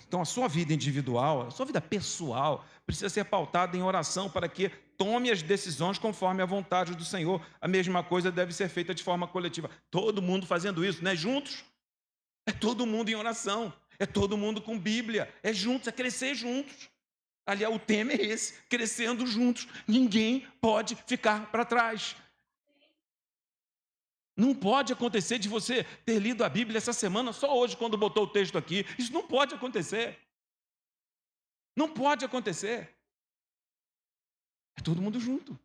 Então a sua vida individual, a sua vida pessoal, precisa ser pautada em oração para que tome as decisões conforme a vontade do Senhor. A mesma coisa deve ser feita de forma coletiva. Todo mundo fazendo isso, não é juntos? É todo mundo em oração, é todo mundo com Bíblia, é juntos, é crescer juntos. Aliás, o tema é esse, crescendo juntos. Ninguém pode ficar para trás. Não pode acontecer de você ter lido a Bíblia essa semana, só hoje, quando botou o texto aqui. Isso não pode acontecer. Não pode acontecer. É todo mundo junto.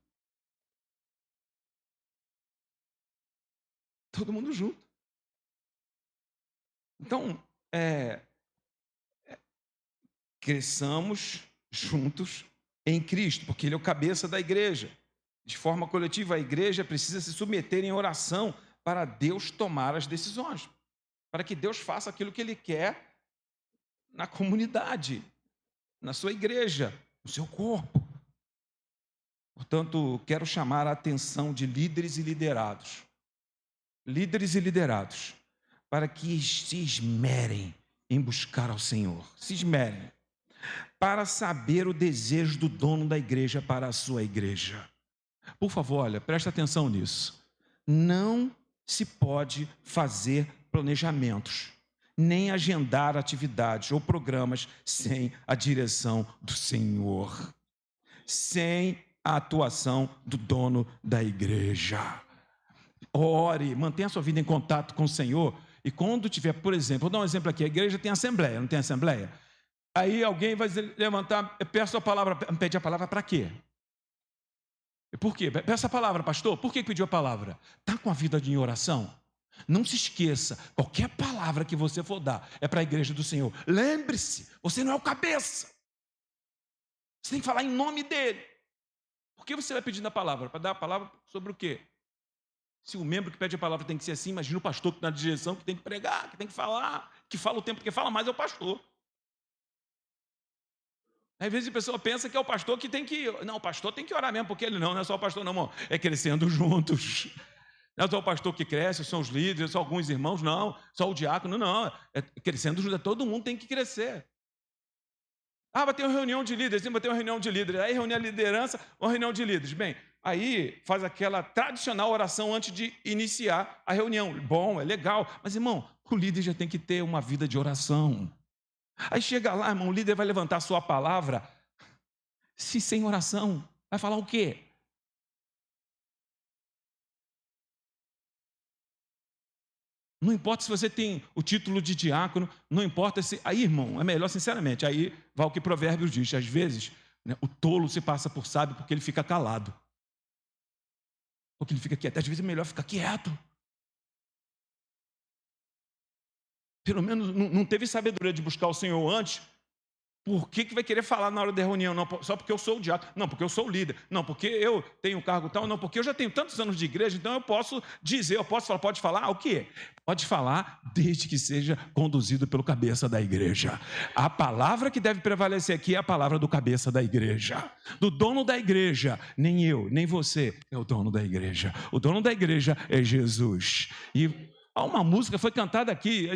Todo mundo junto. Então, cresçamos juntos em Cristo, porque Ele é o cabeça da igreja. De forma coletiva, a igreja precisa se submeter em oração para Deus tomar as decisões, para que Deus faça aquilo que Ele quer na comunidade, na sua igreja, no seu corpo. Portanto, quero chamar a atenção de líderes e liderados, para que se esmerem em buscar ao Senhor, se esmerem, para saber o desejo do dono da igreja para a sua igreja. Por favor, olha, presta atenção nisso. Não se pode fazer planejamentos, nem agendar atividades ou programas sem a direção do Senhor, sem a atuação do dono da igreja. Ore, mantenha a sua vida em contato com o Senhor, e quando tiver, por exemplo, vou dar um exemplo aqui, a igreja tem assembleia, não tem assembleia? Aí alguém vai levantar, peço a palavra, pede a palavra para quê? Por quê? Peça a palavra, pastor. Por que pediu a palavra? Está com a vida em oração? Não se esqueça, qualquer palavra que você for dar é para a igreja do Senhor. Lembre-se, você não é o cabeça. Você tem que falar em nome dele. Por que você vai pedindo a palavra? Para dar a palavra sobre o quê? Se o membro que pede a palavra tem que ser assim, imagina o pastor que está na direção, que tem que pregar, que tem que falar, que fala o tempo que fala mais é o pastor. Às vezes a pessoa pensa que é o pastor que tem que... Não, o pastor tem que orar mesmo, porque ele não é só o pastor não, irmão. É crescendo juntos. Não é só o pastor que cresce, são os líderes, só alguns irmãos, não. Só o diácono, não. É crescendo juntos, todo mundo tem que crescer. Ah, vai ter uma reunião de líderes, vai ter uma reunião de líderes. Aí reúne a liderança, uma reunião de líderes. Bem, aí faz aquela tradicional oração antes de iniciar a reunião. Bom, é legal. Mas, irmão, o líder já tem que ter uma vida de oração. Aí chega lá, irmão, o líder vai levantar a sua palavra, se sem oração, vai falar o quê? Não importa se você tem o título de diácono, não importa se... Aí, irmão, é melhor, sinceramente, aí vai o que Provérbios diz, às vezes, né, o tolo se passa por sábio porque ele fica calado. Porque ele fica quieto, às vezes é melhor ficar quieto. Pelo menos não teve sabedoria de buscar o Senhor antes, por que vai querer falar na hora da reunião? Não, só porque eu sou o diácono, não, porque eu sou o líder, não, porque eu tenho um cargo tal, não, porque eu já tenho tantos anos de igreja, então eu posso dizer, eu posso falar, pode falar o quê? Pode falar desde que seja conduzido pelo cabeça da igreja. A palavra que deve prevalecer aqui é a palavra do cabeça da igreja, do dono da igreja. Nem eu, nem você é o dono da igreja. O dono da igreja é Jesus. E há uma música foi cantada aqui,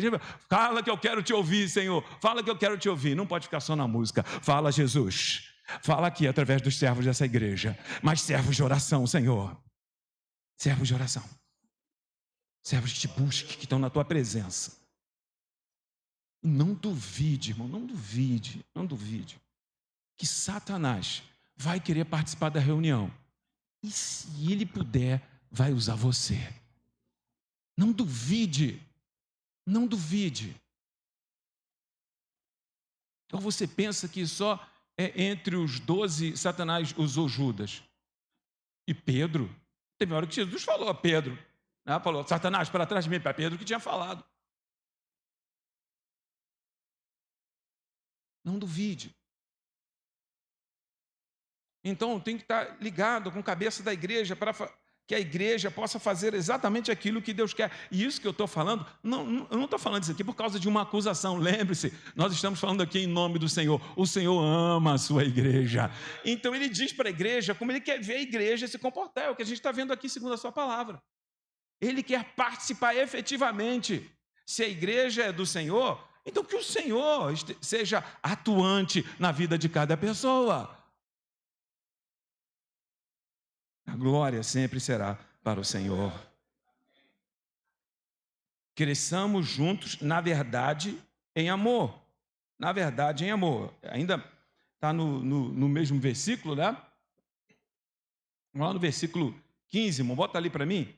fala que eu quero te ouvir, Senhor, fala que eu quero te ouvir. Não pode ficar só na música, fala Jesus, fala aqui através dos servos dessa igreja, mas servos de oração, Senhor, servos de oração. servos que te busquem, que estão na tua presença. E não duvide, irmão, não duvide que Satanás vai querer participar da reunião. E se ele puder, vai usar você. Não duvide. Então você pensa que só entre os 12 Satanás usou Judas. E Pedro, teve uma hora que Jesus falou a Pedro, né? Falou, Satanás, para trás de mim, para Pedro que tinha falado. Não duvide. Então tem que estar ligado com a cabeça da igreja para que a igreja possa fazer exatamente aquilo que Deus quer. E isso que eu estou falando, eu não estou falando isso aqui por causa de uma acusação. Lembre-se, nós estamos falando aqui em nome do Senhor. O Senhor ama a sua igreja. Então Ele diz para a igreja como Ele quer ver a igreja se comportar. É o que a gente está vendo aqui segundo a sua palavra. Ele quer participar efetivamente. Se a igreja é do Senhor, então que o Senhor seja atuante na vida de cada pessoa. A glória sempre será para o Senhor. Cresçamos juntos, na verdade, em amor. Na verdade, em amor. Ainda está no mesmo versículo, né? Vamos lá no versículo 15, irmão, bota ali para mim.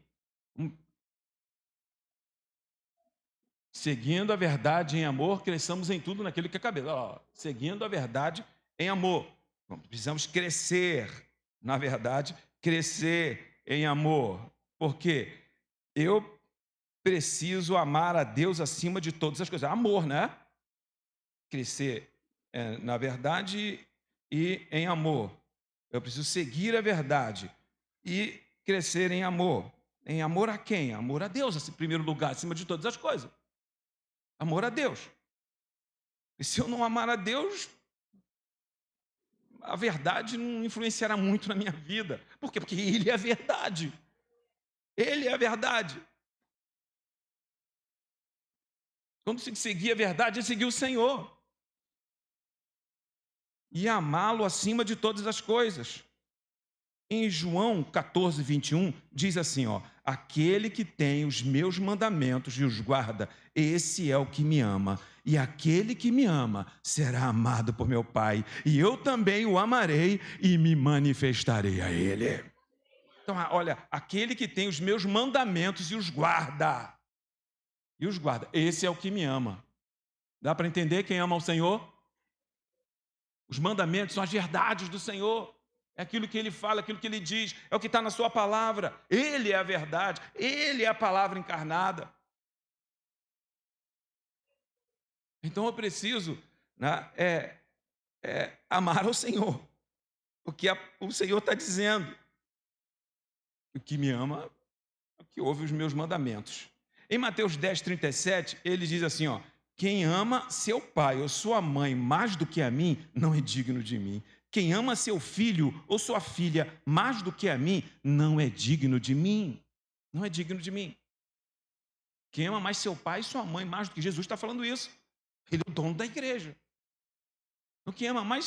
Seguindo a verdade em amor, cresçamos em tudo naquilo que é cabeça. Seguindo a verdade em amor. Precisamos crescer, na verdade, crescer em amor. Porque eu preciso amar a Deus acima de todas as coisas. Amor, né? Crescer na verdade e em amor. Eu preciso seguir a verdade e crescer em amor. Em amor a quem? Amor a Deus, em primeiro lugar, acima de todas as coisas. Amor a Deus. E se eu não amar a Deus, a verdade não influenciará muito na minha vida. Por quê? Porque Ele é a verdade. Ele é a verdade. Quando se seguir a verdade, é seguir o Senhor. E amá-lo acima de todas as coisas. Em João 14, 21, diz assim, aquele que tem os meus mandamentos e os guarda, esse é o que me ama. E aquele que me ama será amado por meu Pai. E eu também o amarei e me manifestarei a ele. Então, olha, aquele que tem os meus mandamentos e os guarda. E os guarda, esse é o que me ama. Dá para entender quem ama o Senhor? Os mandamentos são as verdades do Senhor. É aquilo que Ele fala, aquilo que Ele diz, é o que está na sua palavra. Ele é a verdade, Ele é a palavra encarnada. Então eu preciso amar ao Senhor, porque o Senhor está dizendo, o que me ama é o que ouve os meus mandamentos. Em Mateus 10, 37, ele diz assim, quem ama seu pai ou sua mãe mais do que a mim, não é digno de mim. Quem ama seu filho ou sua filha mais do que a mim, não é digno de mim. Não é digno de mim. Quem ama mais seu pai e sua mãe mais do que Jesus está falando isso. Ele é o dono da igreja. Então, quem ama mais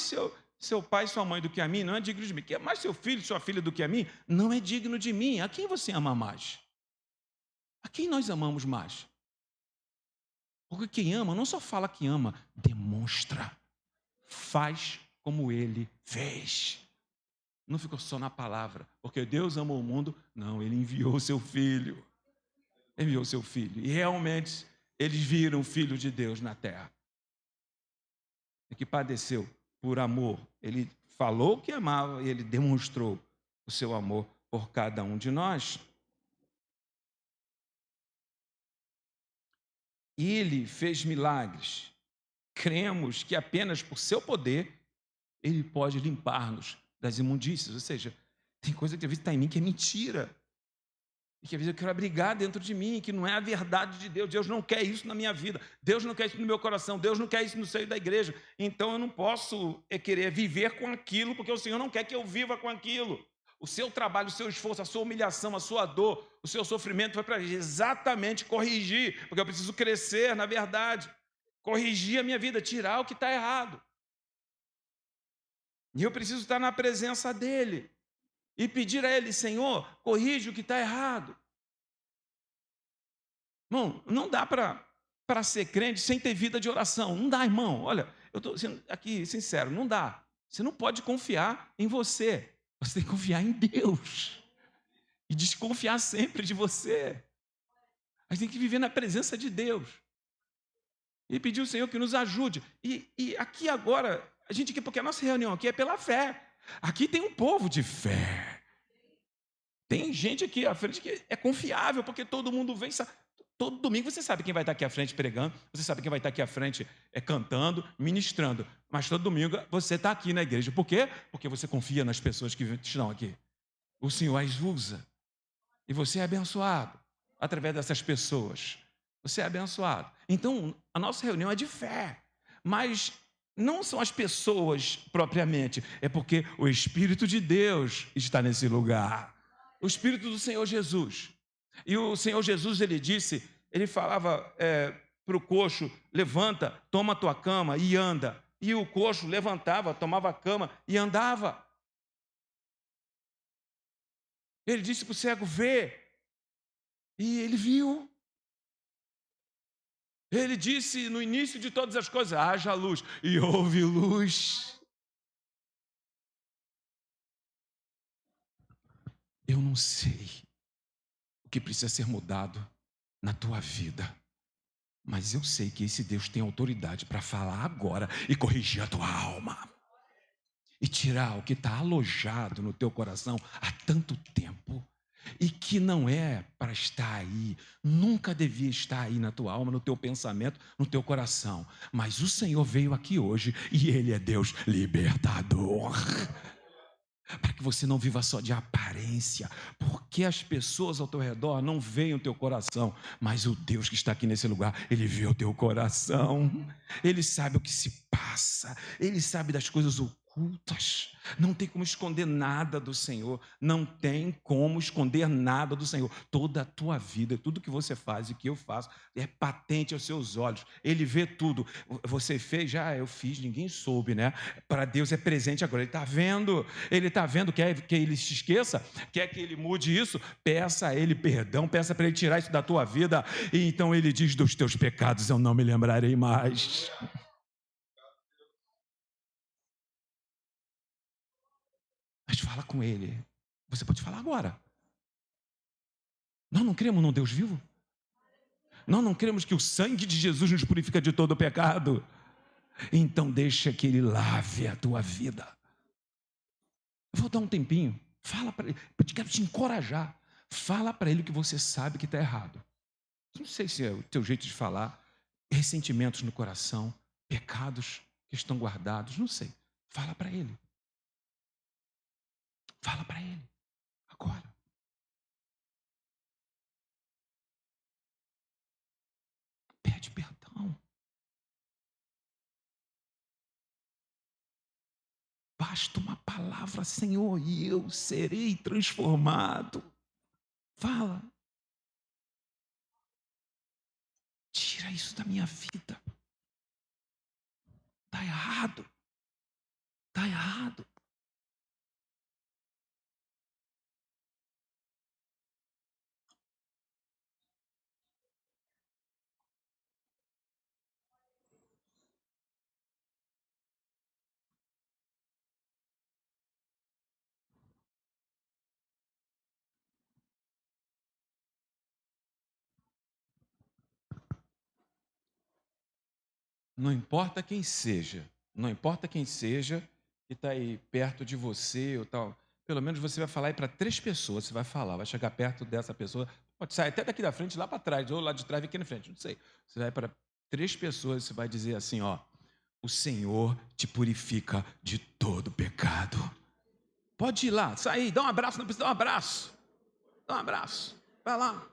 seu pai e sua mãe do que a mim, não é digno de mim. Quem ama mais seu filho e sua filha do que a mim, não é digno de mim. A quem você ama mais? A quem nós amamos mais? Porque quem ama não só fala que ama, demonstra. Faz como Ele fez. Não ficou só na palavra, porque Deus amou o mundo. Não, Ele enviou o seu Filho. Enviou o seu Filho. E realmente, eles viram o Filho de Deus na terra. E que padeceu por amor. Ele falou que amava e Ele demonstrou o seu amor por cada um de nós. Ele fez milagres. Cremos que apenas por seu poder Ele pode limpar-nos das imundícias. Ou seja, tem coisa que às vezes está em mim que é mentira. E que às vezes eu quero abrigar dentro de mim, que não é a verdade de Deus. Deus não quer isso na minha vida. Deus não quer isso no meu coração. Deus não quer isso no seio da igreja. Então eu não posso querer viver com aquilo, porque o Senhor não quer que eu viva com aquilo. O seu trabalho, o seu esforço, a sua humilhação, a sua dor, o seu sofrimento vai para exatamente corrigir, porque eu preciso crescer na verdade. Corrigir a minha vida, tirar o que está errado. E eu preciso estar na presença dEle e pedir a Ele, Senhor, corrige o que está errado. Irmão, não dá para ser crente sem ter vida de oração. Não dá, irmão. Olha, eu estou sendo aqui sincero, não dá. Você não pode confiar em você. Você tem que confiar em Deus. E desconfiar sempre de você. A gente tem que viver na presença de Deus. E pedir ao Senhor que nos ajude. E aqui agora, a gente aqui, porque a nossa reunião aqui é pela fé. Aqui tem um povo de fé. Tem gente aqui à frente que é confiável, porque todo mundo vem. Todo domingo você sabe quem vai estar aqui à frente pregando, você sabe quem vai estar aqui à frente cantando, ministrando. Mas todo domingo você está aqui na igreja. Por quê? Porque você confia nas pessoas que estão aqui. O Senhor as usa. E você é abençoado através dessas pessoas. Você é abençoado. Então, a nossa reunião é de fé. Mas não são as pessoas propriamente. É porque o Espírito de Deus está nesse lugar. O Espírito do Senhor Jesus. E o Senhor Jesus, ele falava para o coxo, levanta, toma a tua cama e anda. E o coxo levantava, tomava a cama e andava. Ele disse para o cego, vê. E ele viu. Ele disse no início de todas as coisas, haja luz. E houve luz. Eu não sei o que precisa ser mudado na tua vida. Mas eu sei que esse Deus tem autoridade para falar agora e corrigir a tua alma. E tirar o que está alojado no teu coração há tanto tempo. E que não é para estar aí, nunca devia estar aí na tua alma, no teu pensamento, no teu coração. Mas o Senhor veio aqui hoje e Ele é Deus libertador. Para que você não viva só de aparência, porque as pessoas ao teu redor não veem o teu coração, mas o Deus que está aqui nesse lugar, Ele vê o teu coração, Ele sabe o que se passa, Ele sabe das coisas ocultas. Não tem como esconder nada do Senhor, não tem como esconder nada do Senhor. Toda a tua vida, tudo que você faz e que eu faço, é patente aos seus olhos. Ele vê tudo. Você fez? Já eu fiz, ninguém soube, né? Para Deus é presente agora. Ele está vendo, quer que ele se esqueça, quer que ele mude isso, peça a ele perdão, peça para ele tirar isso da tua vida. E então ele diz, dos teus pecados eu não me lembrarei mais. Mas fala com ele. Você pode falar agora. Nós não cremos num Deus vivo? Nós não cremos que o sangue de Jesus nos purifica de todo o pecado? Então deixa que Ele lave a tua vida. Eu vou dar um tempinho. Fala para Ele. Eu quero te encorajar. Fala para Ele que você sabe que está errado. Não sei se é o teu jeito de falar. Ressentimentos no coração. Pecados que estão guardados. Não sei. Fala para Ele. Fala para Ele. Agora. Pede perdão. Basta uma palavra, Senhor, e eu serei transformado. Fala. Tira isso da minha vida. Está errado. Está errado. Não importa quem seja, que está aí perto de você ou tal, pelo menos você vai falar aí para 3 pessoas, você vai falar, vai chegar perto dessa pessoa, pode sair até daqui da frente, lá para trás, ou lá de trás, aqui na frente, não sei. Você vai para 3 pessoas, você vai dizer assim, ó, o Senhor te purifica de todo pecado. Pode ir lá, sair, dá um abraço, não precisa dar um abraço. Dá um abraço, vai lá.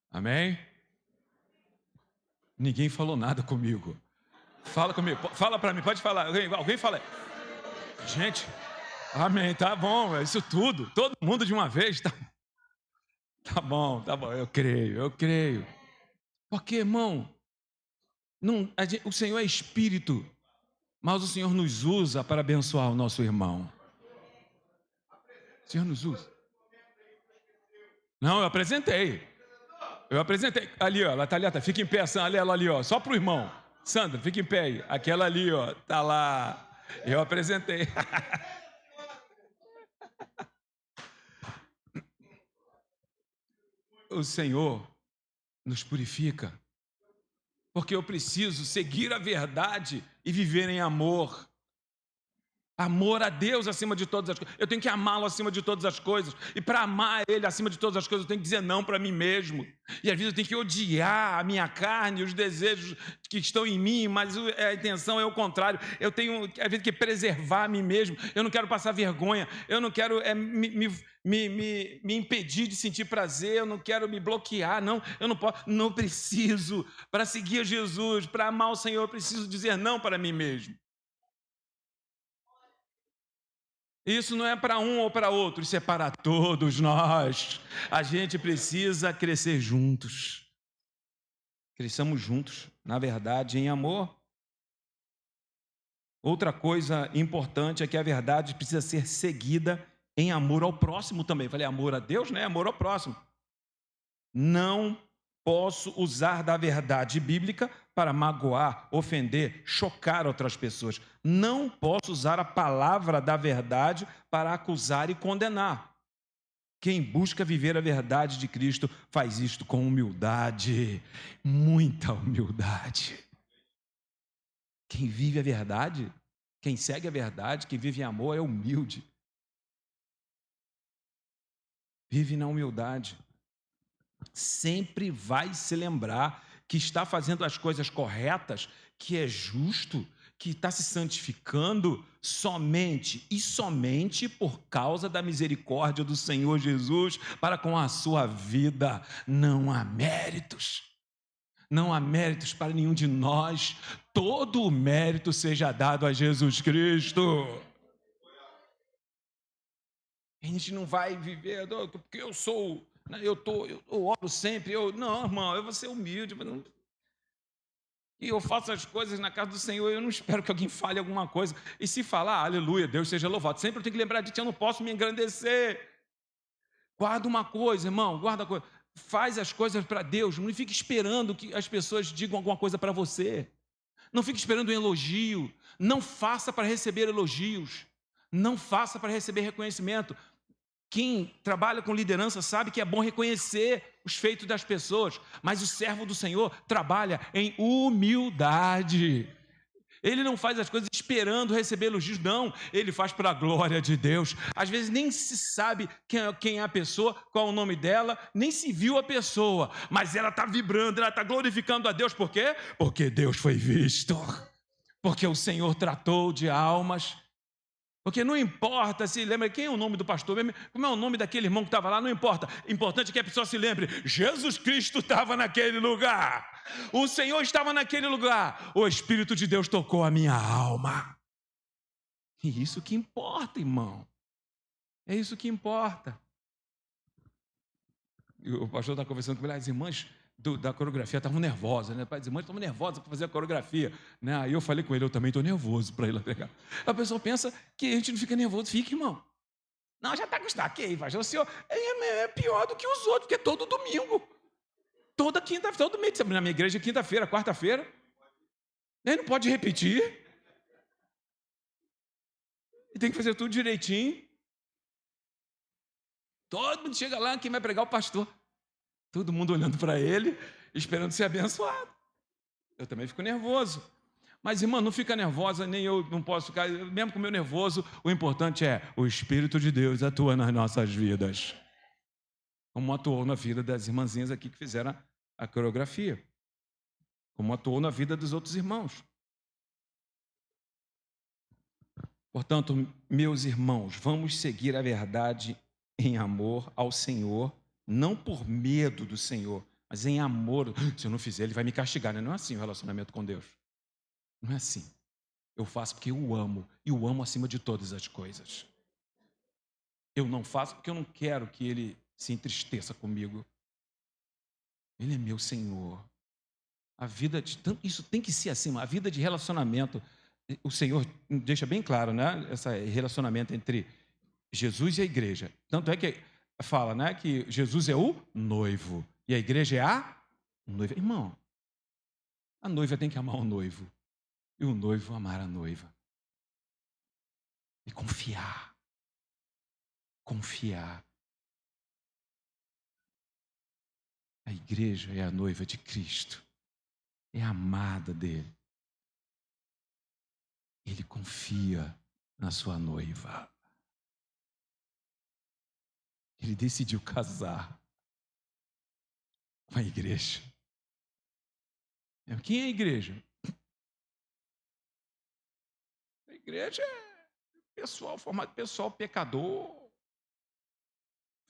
Amém? Ninguém falou nada comigo. Fala comigo, fala para mim, pode falar. Alguém fala. Gente, amém, tá bom, é isso tudo. Todo mundo de uma vez, tá bom, eu creio. Porque, irmão, o Senhor é Espírito, mas o Senhor nos usa para abençoar o nosso irmão. O Senhor nos usa. Não, eu apresentei. Ali, ó, ela tá ali, fica em pé, Sandra, ela ali, ó, só pro irmão. Sandra, fica em pé aí. Aquela ali, ó, tá lá. Eu apresentei. O Senhor nos purifica, porque eu preciso seguir a verdade e viver em amor. Amor a Deus acima de todas as coisas. Eu tenho que amá-lo acima de todas as coisas. E para amar Ele acima de todas as coisas, eu tenho que dizer não para mim mesmo. E às vezes eu tenho que odiar a minha carne, os desejos que estão em mim, mas a intenção é o contrário. Eu tenho, às vezes, que preservar a mim mesmo. Eu não quero passar vergonha. Eu não quero me impedir de sentir prazer. Eu não quero me bloquear. Não, eu não posso. Não preciso. Para seguir Jesus, para amar o Senhor, eu preciso dizer não para mim mesmo. Isso não é para um ou para outro, isso é para todos nós. A gente precisa crescer juntos. Cresçamos juntos, na verdade, em amor. Outra coisa importante é que a verdade precisa ser seguida em amor ao próximo também. Falei amor a Deus, né? Amor ao próximo. Não posso usar da verdade bíblica para magoar, ofender, chocar outras pessoas. Não posso usar a palavra da verdade para acusar e condenar. Quem busca viver a verdade de Cristo faz isto com humildade, muita humildade. Quem vive a verdade, quem segue a verdade, quem vive em amor é humilde. Vive na humildade. Sempre vai se lembrar que está fazendo as coisas corretas, que é justo, que está se santificando somente e somente por causa da misericórdia do Senhor Jesus para com a sua vida. Não há méritos. Não há méritos para nenhum de nós. Todo o mérito seja dado a Jesus Cristo. A gente não vai viver porque eu sou... Eu oro sempre, não, irmão, eu vou ser humilde, e eu faço as coisas na casa do Senhor, eu não espero que alguém fale alguma coisa, e se falar, aleluia, Deus seja louvado, sempre eu tenho que lembrar de ti, eu não posso me engrandecer. Guarda uma coisa, irmão, guarda uma coisa, faz as coisas para Deus, não fique esperando que as pessoas digam alguma coisa para você, não fique esperando um elogio, não faça para receber elogios, não faça para receber reconhecimento. Quem trabalha com liderança sabe que é bom reconhecer os feitos das pessoas, mas o servo do Senhor trabalha em humildade. Ele não faz as coisas esperando receber elogios, não. Ele faz para a glória de Deus. Às vezes nem se sabe quem é a pessoa, qual é o nome dela, nem se viu a pessoa, mas ela está vibrando, ela está glorificando a Deus. Por quê? Porque Deus foi visto. Porque o Senhor tratou de almas. Porque não importa se lembra quem é o nome do pastor, como é o nome daquele irmão que estava lá, não importa. Importante é que a pessoa se lembre, Jesus Cristo estava naquele lugar. O Senhor estava naquele lugar. O Espírito de Deus tocou a minha alma. E isso que importa, irmão. É isso que importa. E o pastor está conversando comigo, as irmãs da coreografia estavam nervosas, né? As irmãs estavam nervosas para fazer a coreografia, né? Aí eu falei com ele, eu também estou nervoso para ir lá pegar. A pessoa pensa que a gente não fica nervoso, fica, irmão. Não, já está acostumado. Que aí, pastor? O senhor é pior do que os outros, porque é todo domingo. Toda quinta-feira, todo mês. Na minha igreja, quinta-feira, quarta-feira. Ele não pode repetir. E tem que fazer tudo direitinho. Todo mundo chega lá, quem vai pregar é o pastor. Todo mundo olhando para ele, esperando ser abençoado. Eu também fico nervoso. Mas, irmã, não fica nervosa, nem eu não posso ficar. Mesmo com o meu nervoso, o importante é o Espírito de Deus atua nas nossas vidas. Como atuou na vida das irmãzinhas aqui que fizeram a coreografia. Como atuou na vida dos outros irmãos. Portanto, meus irmãos, vamos seguir a verdade em amor ao Senhor, não por medo do Senhor, mas em amor. Se eu não fizer, ele vai me castigar, né? Não é assim o relacionamento com Deus. Não é assim. Eu faço porque eu o amo, e o amo acima de todas as coisas. Eu não faço porque eu não quero que ele se entristeça comigo. Ele é meu Senhor. Isso tem que ser assim, a vida de relacionamento. O Senhor deixa bem claro, né? Esse relacionamento entre Jesus e a igreja. Tanto é que fala, né, que Jesus é o noivo e a igreja é a noiva. Irmão, a noiva tem que amar o noivo e o noivo amar a noiva. E confiar. Confiar. A igreja é a noiva de Cristo. É a amada dele. Ele confia na sua noiva. Ele decidiu casar com a igreja. Quem é a igreja? A igreja é pessoal formado, pessoal pecador,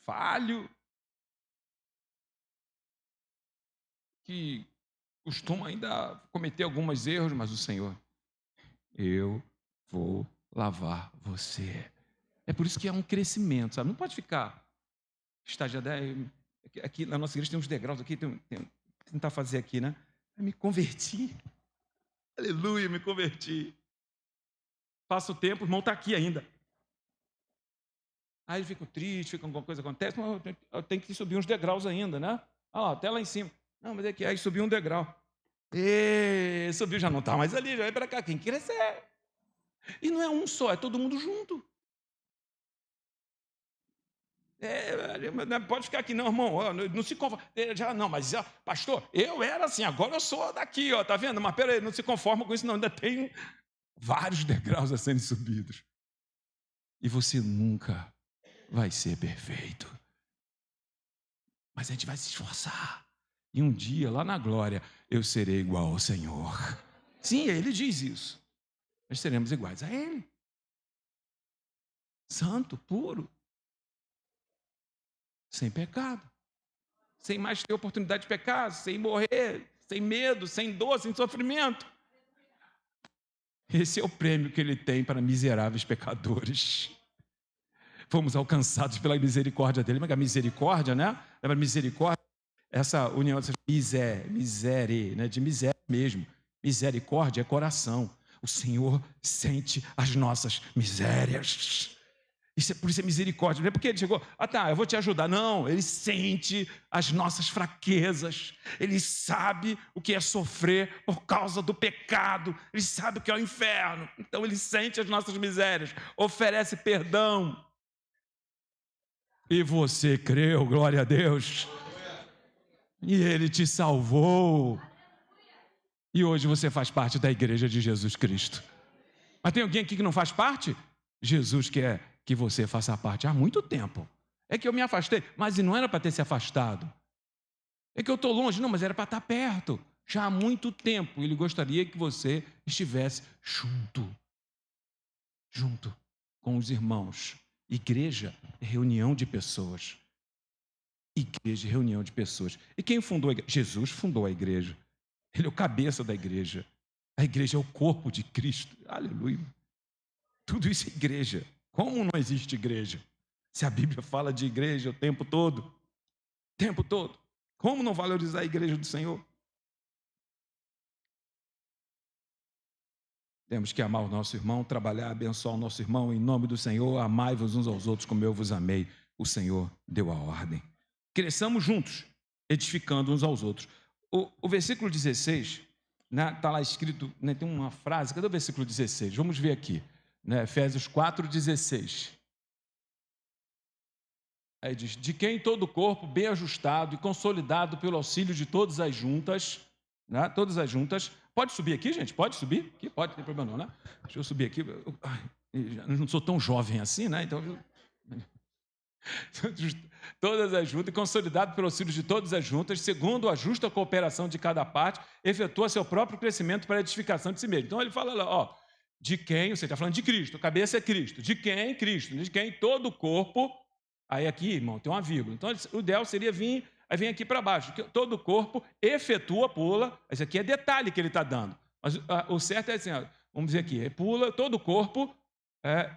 falho, que costuma ainda cometer alguns erros, mas o Senhor, eu vou lavar você. É por isso que é um crescimento, sabe? Não pode ficar estagiado. Aqui na nossa igreja tem uns degraus aqui, tentar fazer aqui, né? Eu me converti. Aleluia, me converti. Passa o tempo, o irmão está aqui ainda. Aí eles ficam tristes, alguma coisa acontece, mas eu tenho que subir uns degraus ainda, né? Ah, até lá em cima. Não, mas é que aí subiu um degrau. Subiu, já não está mais ali, já vai para cá. Quem crescer? E não é um só, é todo mundo junto. Pode ficar aqui, não, irmão. Não se conforma. Já não, mas pastor, eu era assim, agora eu sou daqui, ó, tá vendo? Mas peraí, não se conforma com isso, não. Ainda tem vários degraus a serem subidos. E você nunca vai ser perfeito. Mas a gente vai se esforçar. E um dia, lá na glória, eu serei igual ao Senhor. Sim, ele diz isso. Nós seremos iguais a ele. Santo, puro. Sem pecado. Sem mais ter oportunidade de pecar, sem morrer, sem medo, sem dor, sem sofrimento. Esse é o prêmio que ele tem para miseráveis pecadores. Fomos alcançados pela misericórdia dele. Mas a misericórdia, né? Lembra misericórdia? Essa união, misere, né? De miséria mesmo. Misericórdia é coração. O Senhor sente as nossas misérias. Por isso é misericórdia. Não é porque ele chegou, eu vou te ajudar. Não, ele sente as nossas fraquezas. Ele sabe o que é sofrer por causa do pecado. Ele sabe o que é o inferno. Então ele sente as nossas misérias. Oferece perdão. E você creu, glória a Deus. E ele te salvou. E hoje você faz parte da igreja de Jesus Cristo. Mas tem alguém aqui que não faz parte? Jesus quer que você faça parte há muito tempo. É que eu me afastei, mas não era para ter se afastado. É que eu estou longe, não, mas era para estar perto. Já há muito tempo ele gostaria que você estivesse junto com os irmãos. Igreja é reunião de pessoas. Igreja é reunião de pessoas. E quem fundou a igreja? Jesus fundou a igreja. Ele é o cabeça da igreja. A igreja é o corpo de Cristo. Aleluia. Tudo isso é igreja. Como não existe igreja? Se a Bíblia fala de igreja o tempo todo. O tempo todo. Como não valorizar a igreja do Senhor? Temos que amar o nosso irmão, trabalhar, abençoar o nosso irmão em nome do Senhor. Amai-vos uns aos outros como eu vos amei. O Senhor deu a ordem. Cresçamos juntos, edificando uns aos outros. O versículo 16, né, está lá escrito, né, tem uma frase, cadê o versículo 16? Vamos ver aqui, né, Efésios 4:16. Aí diz, de quem todo o corpo, bem ajustado e consolidado pelo auxílio de todas as juntas, né, todas as juntas. Pode subir aqui, gente? Pode subir? Aqui? Pode, não tem problema não, né? Deixa eu subir aqui. Eu não sou tão jovem assim, né? Então, todas as juntas, consolidado pelo auxílio de todas as juntas, segundo a justa cooperação de cada parte, efetua seu próprio crescimento para a edificação de si mesmo. Então ele fala lá, ó, de quem, você está falando de Cristo, a cabeça é Cristo, de quem? Cristo, de quem todo o corpo, aí aqui, irmão, tem uma vírgula. Então o ideal seria vir Aí vem aqui para baixo, que todo o corpo efetua, pula. Esse aqui é detalhe que ele está dando. Mas o certo é assim, ó, vamos dizer aqui, pula, todo o corpo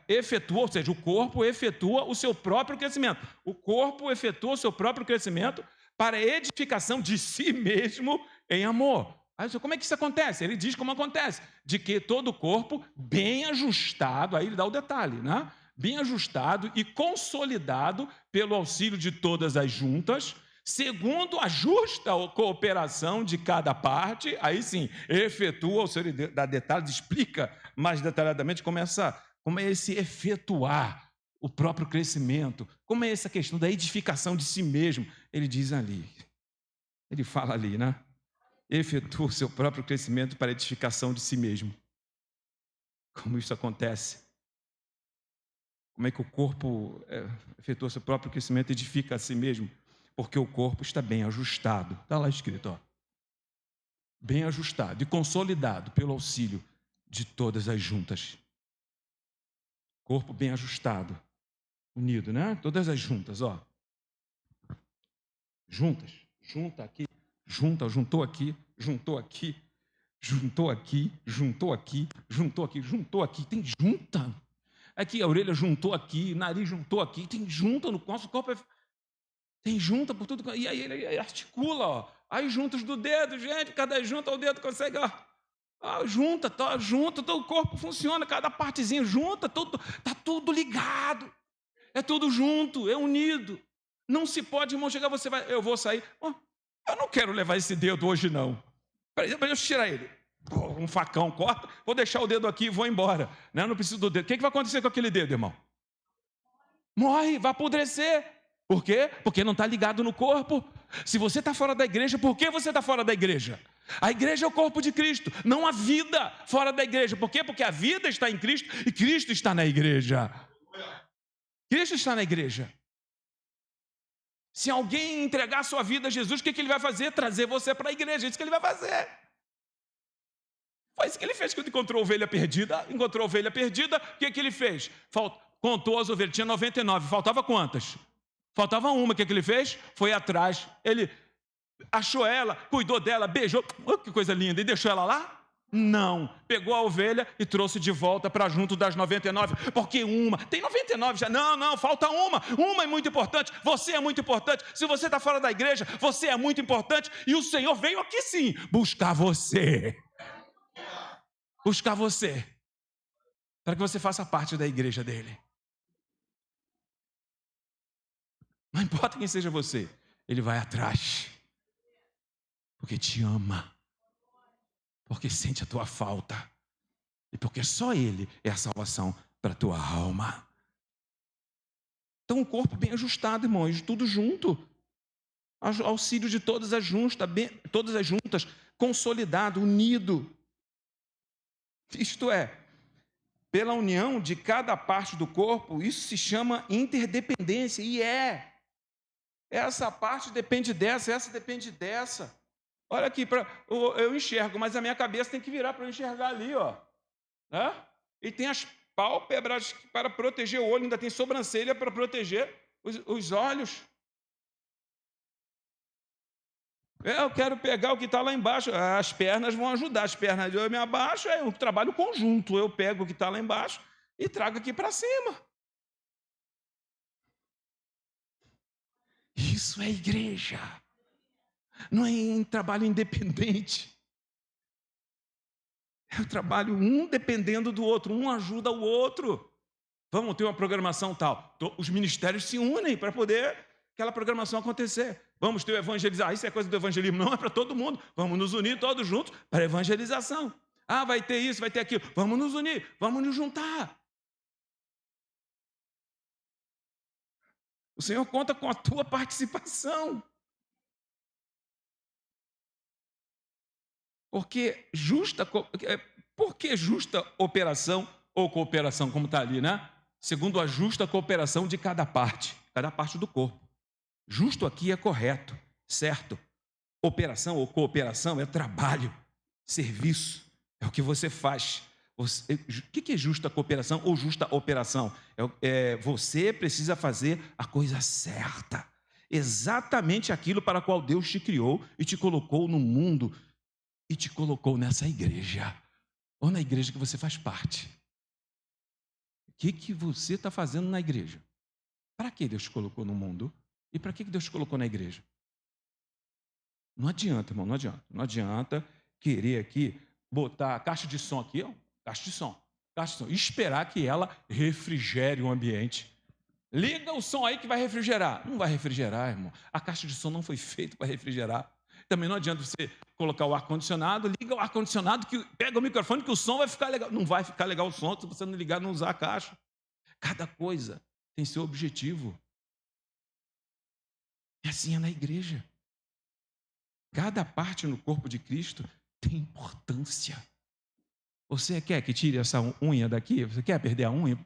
efetua, ou seja, o corpo efetua o seu próprio crescimento. O corpo efetua o seu próprio crescimento para a edificação de si mesmo em amor. Aí, como é que isso acontece? Ele diz como acontece, de que todo o corpo bem ajustado, aí ele dá o detalhe, né? Bem ajustado e consolidado pelo auxílio de todas as juntas, segundo a justa cooperação de cada parte, aí sim, efetua, ou seja, ele dá detalhes, explica mais detalhadamente como é esse efetuar o próprio crescimento, como é essa questão da edificação de si mesmo. Ele diz ali, ele fala ali, né? Efetua o seu próprio crescimento para a edificação de si mesmo. Como isso acontece? Como é que o corpo efetua o seu próprio crescimento e edifica a si mesmo? Porque o corpo está bem ajustado. Está lá escrito, ó. Bem ajustado e consolidado pelo auxílio de todas as juntas. Corpo bem ajustado, unido, né? Todas as juntas, ó. Juntas, junta aqui, juntou aqui, juntou aqui, juntou aqui, juntou aqui, juntou aqui, juntou aqui. Tem junta. Aqui a orelha juntou aqui, o nariz juntou aqui, tem junta no nosso corpo. Tem junta por tudo. E aí ele articula, ó. Aí juntas do dedo, gente, cada junta o dedo consegue, ó. Junta, todo o corpo funciona, cada partezinha junta, está tudo ligado, é tudo junto, é unido. Não se pode, irmão, chegar, eu vou sair, eu não quero levar esse dedo hoje não, deixa eu tirar ele, um facão corta, vou deixar o dedo aqui e vou embora, né? Não preciso do dedo. O que vai acontecer com aquele dedo, irmão? Morre, vai apodrecer. Por quê? Porque não está ligado no corpo. Se você está fora da igreja, por que você está fora da igreja? A igreja é o corpo de Cristo, não há vida fora da igreja. Por quê? Porque a vida está em Cristo e Cristo está na igreja. Cristo está na igreja. Se alguém entregar a sua vida a Jesus, o que ele vai fazer? Trazer você para a igreja. É isso que ele vai fazer. Foi isso que ele fez quando encontrou a ovelha perdida. Encontrou a ovelha perdida, o que ele fez? Contou as ovelhas, tinha 99, faltava quantas? Faltava uma, o que ele fez? Foi atrás, ele achou ela, cuidou dela, beijou, que coisa linda, e deixou ela lá? Não, pegou a ovelha e trouxe de volta para junto das 99, porque tem 99 já, não, falta uma é muito importante, você é muito importante, se você está fora da igreja, você é muito importante, e o Senhor veio aqui sim, buscar você, para que você faça parte da igreja dele. Não importa quem seja você, ele vai atrás, porque te ama, porque sente a tua falta, e porque só ele é a salvação para a tua alma. Então, um corpo bem ajustado, irmãos, tudo junto, auxílio de todas as juntas, consolidado, unido. Isto é, pela união de cada parte do corpo, isso se chama interdependência, e essa parte depende dessa, essa depende dessa. Olha aqui, eu enxergo, mas a minha cabeça tem que virar para eu enxergar ali, ó. Né? E tem as pálpebras para proteger o olho, ainda tem sobrancelha para proteger os olhos. Eu quero pegar o que está lá embaixo, as pernas vão ajudar, as pernas eu me abaixo, é um trabalho conjunto, eu pego o que está lá embaixo e trago aqui para cima. Isso é igreja, não é um trabalho independente, é o trabalho um dependendo do outro, um ajuda o outro. Vamos ter uma programação tal, os ministérios se unem para poder aquela programação acontecer. Vamos ter o evangelizar, isso é coisa do evangelismo, não é para todo mundo, vamos nos unir todos juntos para a evangelização. Vai ter isso, vai ter aquilo, vamos nos unir, vamos nos juntar. O Senhor conta com a tua participação. Por que justa operação ou cooperação, como está ali, né? Segundo a justa cooperação de cada parte do corpo. Justo aqui é correto, certo? Operação ou cooperação é trabalho, serviço, é o que você faz. O que é justa cooperação ou justa operação? Você precisa fazer a coisa certa. exatamente aquilo para o qual Deus te criou e te colocou no mundo e te colocou nessa igreja, ou na igreja que você faz parte. O que você está fazendo na igreja? Para que Deus te colocou no mundo? E para que Deus te colocou na igreja? Não adianta, irmão, não adianta. Não adianta querer aqui botar a caixa de som aqui, ó, caixa de som, e esperar que ela refrigere o ambiente. Liga o som aí que vai refrigerar. Não vai refrigerar, irmão. A caixa de som não foi feita para refrigerar. Também não adianta você colocar o ar-condicionado, liga o ar-condicionado, que pega o microfone que o som vai ficar legal. Não vai ficar legal o som se você não ligar, não usar a caixa. Cada coisa tem seu objetivo. E assim é na igreja. Cada parte no corpo de Cristo tem importância. Você quer que tire essa unha daqui? Você quer perder a unha?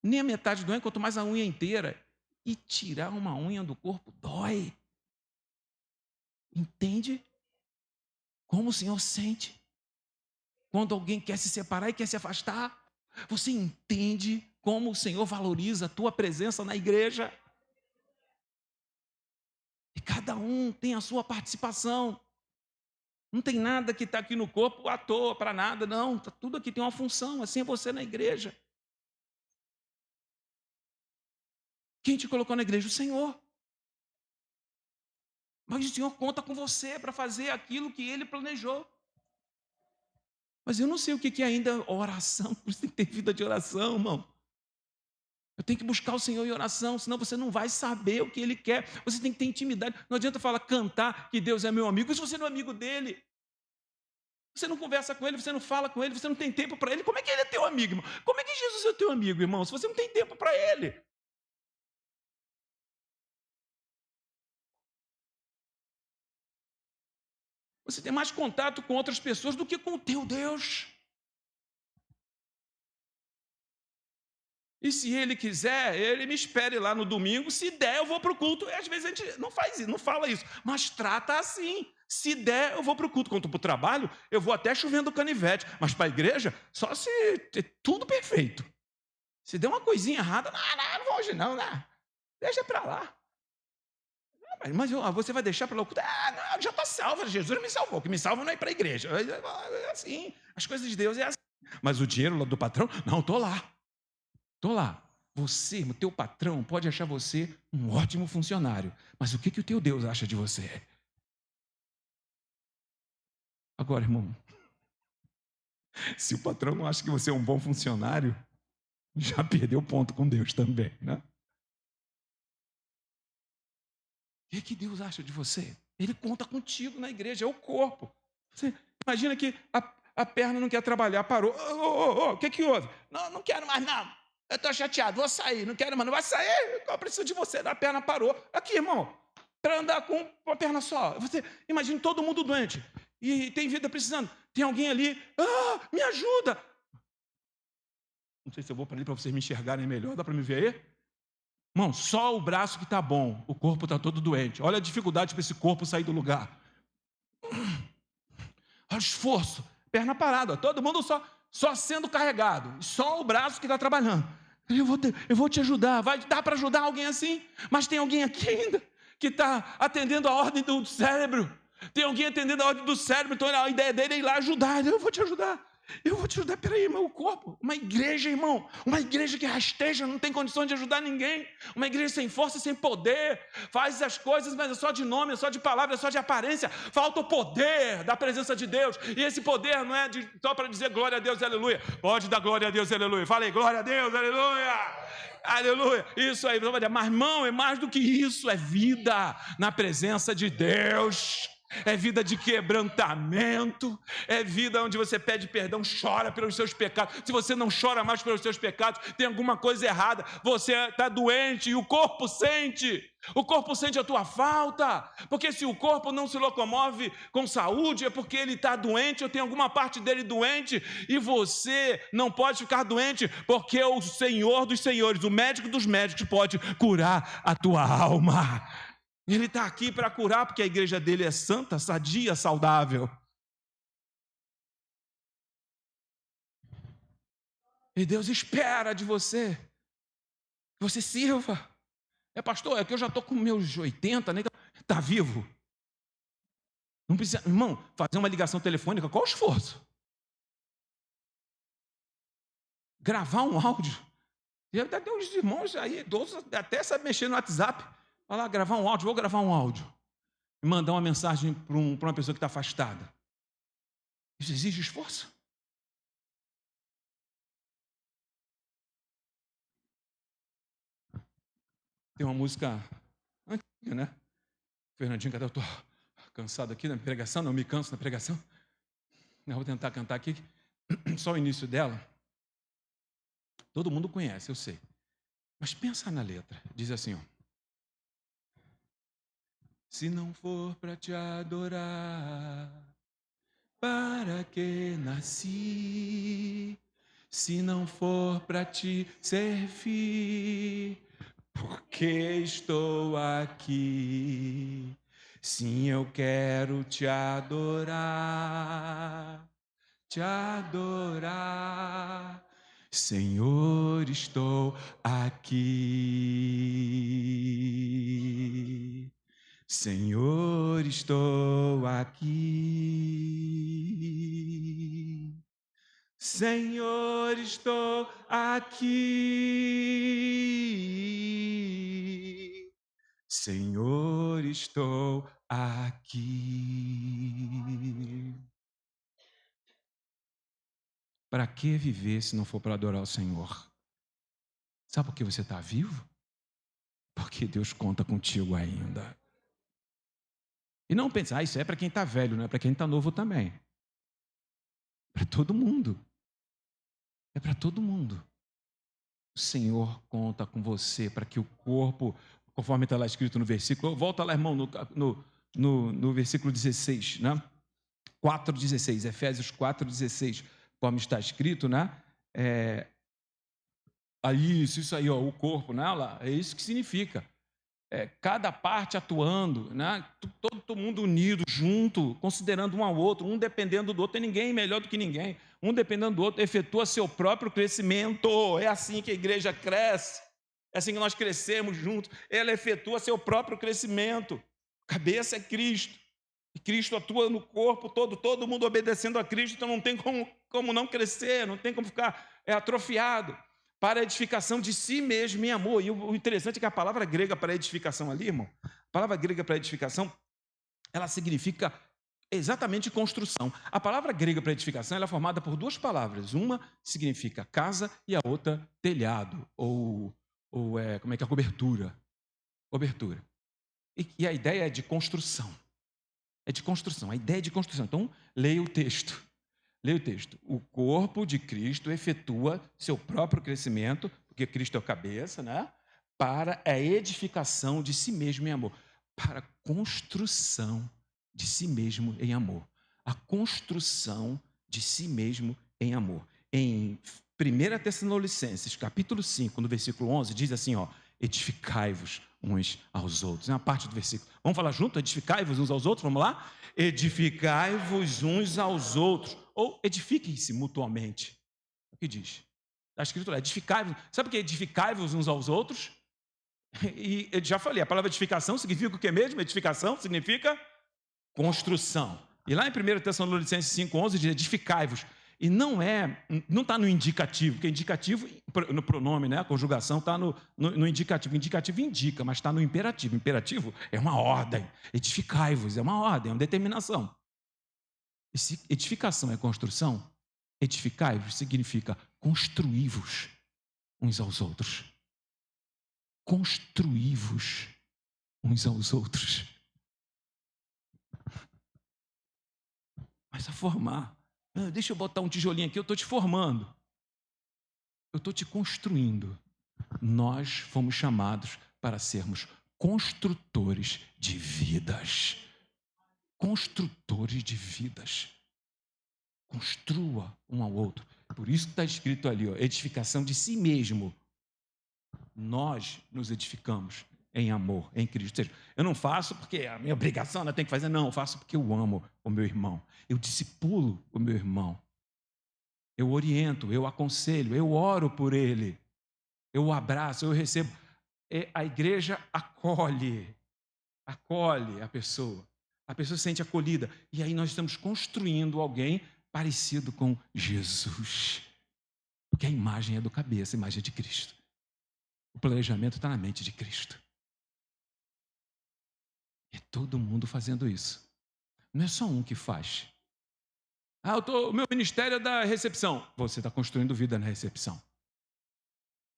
Nem a metade do unha, quanto mais a unha inteira. E tirar uma unha do corpo dói. Entende? Como o Senhor sente quando alguém quer se separar e quer se afastar? Você entende como o Senhor valoriza a tua presença na igreja? E cada um tem a sua participação. Não tem nada que está aqui no corpo à toa, para nada, não. Tudo aqui tem uma função, assim é você na igreja. Quem te colocou na igreja? O Senhor. Mas o Senhor conta com você para fazer aquilo que Ele planejou. Mas eu não sei o que é ainda oração, por isso tem que ter vida de oração, irmão. Eu tenho que buscar o Senhor em oração, senão você não vai saber o que Ele quer. Você tem que ter intimidade. Não adianta falar, cantar que Deus é meu amigo, se você não é amigo dEle. Você não conversa com Ele, você não fala com Ele, você não tem tempo para Ele. Como é que Ele é teu amigo, irmão? Como é que Jesus é teu amigo, irmão, se você não tem tempo para Ele? Você tem mais contato com outras pessoas do que com o teu Deus. E se Ele quiser, Ele me espere lá no domingo. Se der, eu vou para o culto. E às vezes a gente não faz isso, não fala isso, mas trata assim. Se der, eu vou para o culto. Quando para o trabalho, eu vou até chovendo canivete. Mas para a igreja, só se é tudo perfeito. Se der uma coisinha errada, não vou hoje não, né? Deixa para lá. Mas você vai deixar para lá o culto? Não, já está salvo. Jesus me salvou. O que me salva não é ir para a igreja. É assim, as coisas de Deus é assim. Mas o dinheiro lá do patrão, não, estou lá. Estou lá. Você, o teu patrão, pode achar você um ótimo funcionário. Mas o que o teu Deus acha de você? Agora, irmão, se o patrão não acha que você é um bom funcionário, já perdeu ponto com Deus também, né? O que Deus acha de você? Ele conta contigo na igreja, é o corpo. Você imagina que a perna não quer trabalhar, parou. O que houve? Não quero mais, não. Eu estou chateado, vou sair, não quero mais, não vai sair. Eu preciso de você, a perna parou. Aqui, irmão, para andar com uma perna só. Você imagina todo mundo doente e tem vida precisando. Tem alguém ali, me ajuda. Não sei se eu vou para ali para vocês me enxergarem melhor, dá para me ver aí? Irmão, só o braço que está bom, o corpo está todo doente. Olha a dificuldade para esse corpo sair do lugar. Olha o esforço, perna parada, todo mundo só sendo carregado, só o braço que está trabalhando. Eu vou te ajudar, vai dar para ajudar alguém assim? Mas tem alguém aqui ainda que está atendendo a ordem do cérebro. Tem alguém atendendo a ordem do cérebro, então a ideia dele é ir lá ajudar. Eu vou te ajudar. Peraí, meu corpo, uma igreja, irmão, uma igreja que rasteja, não tem condições de ajudar ninguém, uma igreja sem força, sem poder, faz as coisas, mas é só de nome, é só de palavra, é só de aparência, falta o poder da presença de Deus, e esse poder não é só para dizer glória a Deus, aleluia, pode dar glória a Deus, aleluia, fala aí, glória a Deus, aleluia, aleluia, isso aí, mas irmão, é mais do que isso, é vida na presença de Deus. É vida de quebrantamento, é vida onde você pede perdão, chora pelos seus pecados. Se você não chora mais pelos seus pecados, tem alguma coisa errada, você está doente e o corpo sente a tua falta, porque se o corpo não se locomove com saúde, é porque ele está doente, ou tem alguma parte dele doente, e você não pode ficar doente, porque o Senhor dos senhores, o médico dos médicos pode curar a tua alma. Ele está aqui para curar, porque a igreja dele é santa, sadia, saudável. E Deus espera de você que você sirva, Pastor, é que eu já estou com meus 80, né? Está vivo. Não precisa, irmão, fazer uma ligação telefônica, qual o esforço? Gravar um áudio. E tem uns irmãos aí, idosos, até sabem mexer no WhatsApp. Vai lá, gravar um áudio, vou gravar um áudio. E mandar uma mensagem para uma pessoa que está afastada. Isso exige esforço. Tem uma música antiga, né? Fernandinho, cadê? Eu estou cansado aqui na pregação, não me canso na pregação. Eu vou tentar cantar aqui, só o início dela. Todo mundo conhece, eu sei. Mas pensa na letra. Diz assim, ó. Se não for para te adorar, para que nasci? Se não for para te servir, por que estou aqui? Sim, eu quero te adorar, Senhor, estou aqui. Senhor, estou aqui. Senhor, estou aqui. Senhor, estou aqui. Para que viver se não for para adorar o Senhor? Sabe por que você está vivo? Porque Deus conta contigo ainda. E não pensar, isso é para quem está velho, não é para quem está novo também. Para todo mundo. É para todo mundo. O Senhor conta com você para que o corpo, conforme está lá escrito no versículo, volta lá, irmão, no versículo 16, né? 4,16, Efésios 4,16, como está escrito, né? Isso aí, ó, o corpo, né? É isso que significa. Cada parte atuando, né? Todo mundo unido, junto, considerando um ao outro, um dependendo do outro, tem ninguém melhor do que ninguém, um dependendo do outro, efetua seu próprio crescimento. É assim que a igreja cresce, é assim que nós crescemos juntos, ela efetua seu próprio crescimento. A cabeça é Cristo, e Cristo atua no corpo todo mundo obedecendo a Cristo, então não tem como não crescer, não tem como ficar atrofiado. Para a edificação de si mesmo em amor. E o interessante é que a palavra grega para edificação ali, irmão, a palavra grega para edificação, ela significa exatamente construção. A palavra grega para edificação ela é formada por duas palavras. Uma significa casa e a outra telhado, ou como é que é? Cobertura. E a ideia é de construção. É de construção, a ideia é de construção. Então, leia o texto. O corpo de Cristo efetua seu próprio crescimento, porque Cristo é a cabeça, né? Para a edificação de si mesmo em amor. Para a construção de si mesmo em amor. A construção de si mesmo em amor. Em 1 Tessalonicenses, capítulo 5, no versículo 11, diz assim, ó, edificai-vos uns aos outros. É uma parte do versículo. Vamos falar junto? Edificai-vos uns aos outros, vamos lá? Edificai-vos uns aos outros. Ou edifiquem-se mutuamente. O que diz? Está escrito lá, edificai-vos. Sabe o que é edificai-vos uns aos outros? E eu já falei, a palavra edificação significa o que mesmo? Edificação significa construção. E lá em 1 Tessalonicenses 5,11 diz edificai-vos. E não está no indicativo, porque indicativo, no pronome, né? A conjugação está no indicativo. Indicativo indica, mas está no imperativo. Imperativo é uma ordem. Edificai-vos é uma ordem, é uma determinação. E se edificação é construção, edificai-vos significa construí-vos uns aos outros. Construí-vos uns aos outros. Mas a formar. Deixa eu botar um tijolinho aqui, eu estou te formando. Eu estou te construindo. Nós fomos chamados para sermos construtores de vidas. Construtores de vidas. Construa um ao outro. Por isso que está escrito ali, ó, edificação de si mesmo. Nós nos edificamos em amor, em Cristo. Ou seja, eu não faço porque é a minha obrigação, eu tenho que fazer. Não, eu faço porque eu amo o meu irmão. Eu discipulo o meu irmão. Eu oriento, eu aconselho, eu oro por ele. Eu o abraço, eu recebo. a igreja acolhe a pessoa se sente acolhida, e aí nós estamos construindo alguém parecido com Jesus, porque a imagem é do cabeça, a imagem é de Cristo, o planejamento está na mente de Cristo, é todo mundo fazendo isso, não é só um que faz. O meu ministério é da recepção, você está construindo vida na recepção.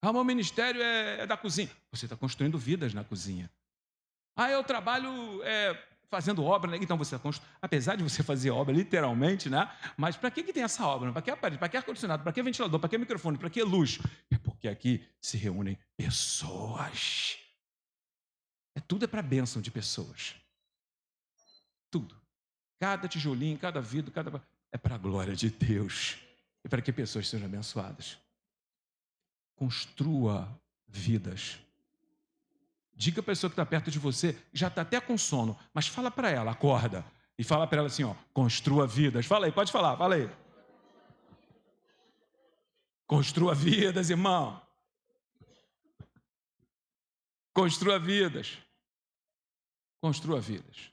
O meu ministério é da cozinha, você está construindo vidas na cozinha. Eu trabalho fazendo obra, né? Então você apesar de você fazer obra literalmente, né? Mas para que tem essa obra? Para que aparelho? Para que ar-condicionado? Para que ventilador? Para que microfone? Para que luz? É porque aqui se reúnem pessoas. Tudo é para a bênção de pessoas. Tudo. Cada tijolinho, cada vidro, é para a glória de Deus. E para que pessoas sejam abençoadas. Construa vidas. Diga a pessoa que está perto de você, já está até com sono, mas fala para ela, acorda. E fala para ela assim, construa vidas. Fala aí, pode falar, fala aí. Construa vidas, irmão. Construa vidas. Construa vidas.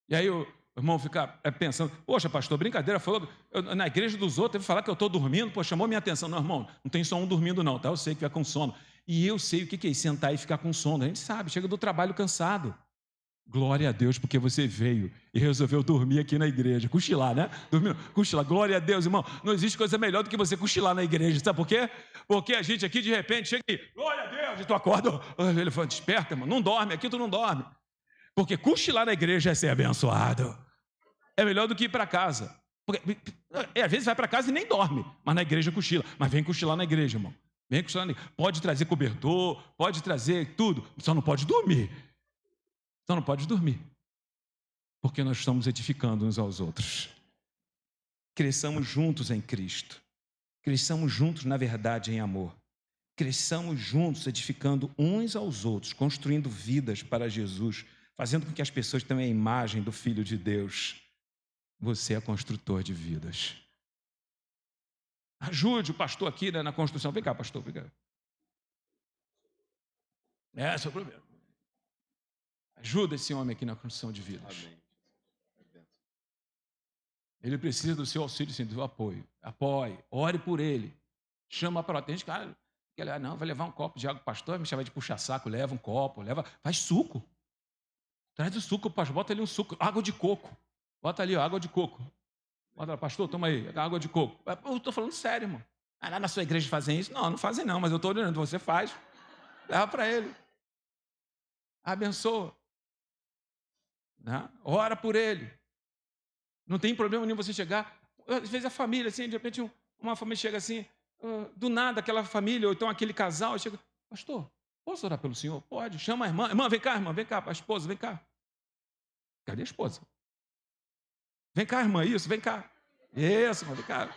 E aí o irmão fica pensando, poxa, pastor, brincadeira, falou na igreja dos outros, teve que falar que eu estou dormindo, pô, chamou minha atenção. Não, irmão, não tem só um dormindo não, tá? Eu sei que vai com sono. E eu sei o que é isso, sentar e ficar com sono. A gente sabe, chega do trabalho cansado. Glória a Deus, porque você veio e resolveu dormir aqui na igreja. Cochilar, né? Dormir, cochilar. Glória a Deus, irmão. Não existe coisa melhor do que você cochilar na igreja. Sabe por quê? Porque a gente aqui, de repente, chega e... Glória a Deus! E tu acorda. Ele fala, desperta, irmão. Não dorme, aqui tu não dorme. Porque cochilar na igreja é ser abençoado. É melhor do que ir para casa. Porque, às vezes vai para casa e nem dorme. Mas na igreja cochila. Mas vem cochilar na igreja, irmão. Vem cochilar na igreja. Pode trazer cobertor, pode trazer tudo. Só não pode dormir. Só não pode dormir. Porque nós estamos edificando uns aos outros. Cresçamos juntos em Cristo. Cresçamos juntos na verdade em amor. Cresçamos juntos edificando uns aos outros, construindo vidas para Jesus, fazendo com que as pessoas tenham a imagem do Filho de Deus. Você é construtor de vidas. Ajude o pastor aqui, né, na construção. Vem cá, pastor, vem cá. Esse é o problema. Ajuda esse homem aqui na construção de vidas. Amém. Ele precisa do seu auxílio, sim, do seu apoio. Apoie, ore por ele. Chama para o atendente, cara, não, vai levar um copo de água, pastor, me chama de puxa-saco, leva um copo, faz suco. Traz o suco, pastor, bota ali um suco, água de coco. Bota ali, ó, água de coco. Bota lá, pastor, toma aí, água de coco. Eu estou falando sério, irmão. Lá na sua igreja fazem isso? Não, não fazem não, mas eu estou olhando, você faz. Leva para ele. Abençoa. Né? Ora por ele. Não tem problema nenhum você chegar. Às vezes a família, assim, de repente uma família chega assim, do nada aquela família, ou então aquele casal, chega, pastor, posso orar pelo senhor? Pode, chama a irmã. Irmã, vem cá, a esposa, vem cá. Cadê a esposa? Vem cá, irmã, isso, vem cá. Isso, irmã, vem cá.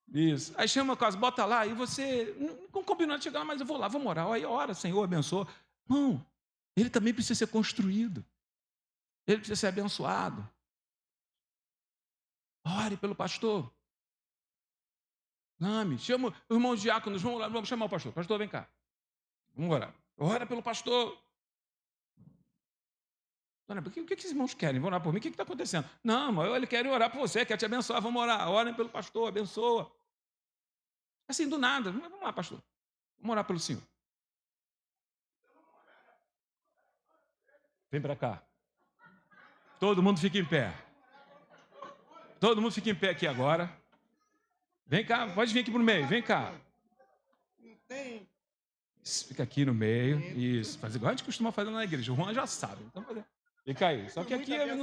Isso. Aí chama o caso, bota lá, e você, não combinou de chegar lá, mas eu vou lá, vamos orar. Aí ora, Senhor, abençoa. Não, ele também precisa ser construído. Ele precisa ser abençoado. Ore pelo pastor. Clame, chama os irmãos diáconos, vamos lá, vamos chamar o pastor. Pastor, vem cá. Vamos orar. Ora pelo pastor. O que esses irmãos querem? Vão orar por mim? O que está acontecendo? Não, mas ele quer orar por você, quer te abençoar. Vamos orar. Orem pelo pastor, abençoa. Assim, do nada. Vamos lá, pastor. Vamos orar pelo senhor. Vem para cá. Todo mundo fica em pé. Todo mundo fica em pé aqui agora. Vem cá, pode vir aqui para o meio. Vem cá. Isso, fica aqui no meio. Isso, faz igual a gente costuma fazer na igreja. O Juan já sabe. Então, fica aí. Só que aqui é...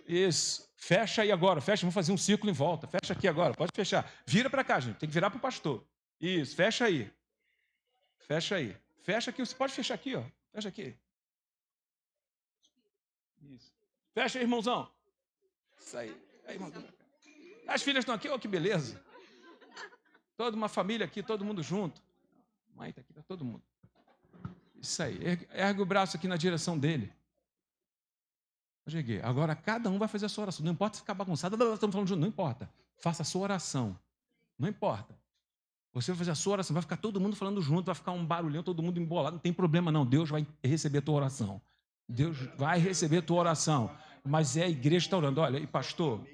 Isso. Fecha aí agora. Fecha. Vamos fazer um círculo em volta. Fecha aqui agora. Pode fechar. Vira para cá, gente. Tem que virar para o pastor. Isso. Fecha aí. Fecha aí. Fecha aqui. Você pode fechar aqui, ó. Fecha aqui. Isso. Fecha aí, irmãozão. Isso aí. Aí, irmãozão. As filhas estão aqui. Ó, que beleza. Toda uma família aqui, todo mundo junto. Mãe está aqui, está todo mundo. Isso aí. Ergue o braço aqui na direção dele. Cheguei. Agora cada um vai fazer a sua oração. Não importa se ficar bagunçado. Estamos falando junto. Não importa. Faça a sua oração. Não importa. Você vai fazer a sua oração, vai ficar todo mundo falando junto, vai ficar um barulhão, todo mundo embolado, não tem problema não, Deus vai receber a tua oração. Deus vai receber a tua oração. Mas é a igreja que está orando. Olha, e pastor,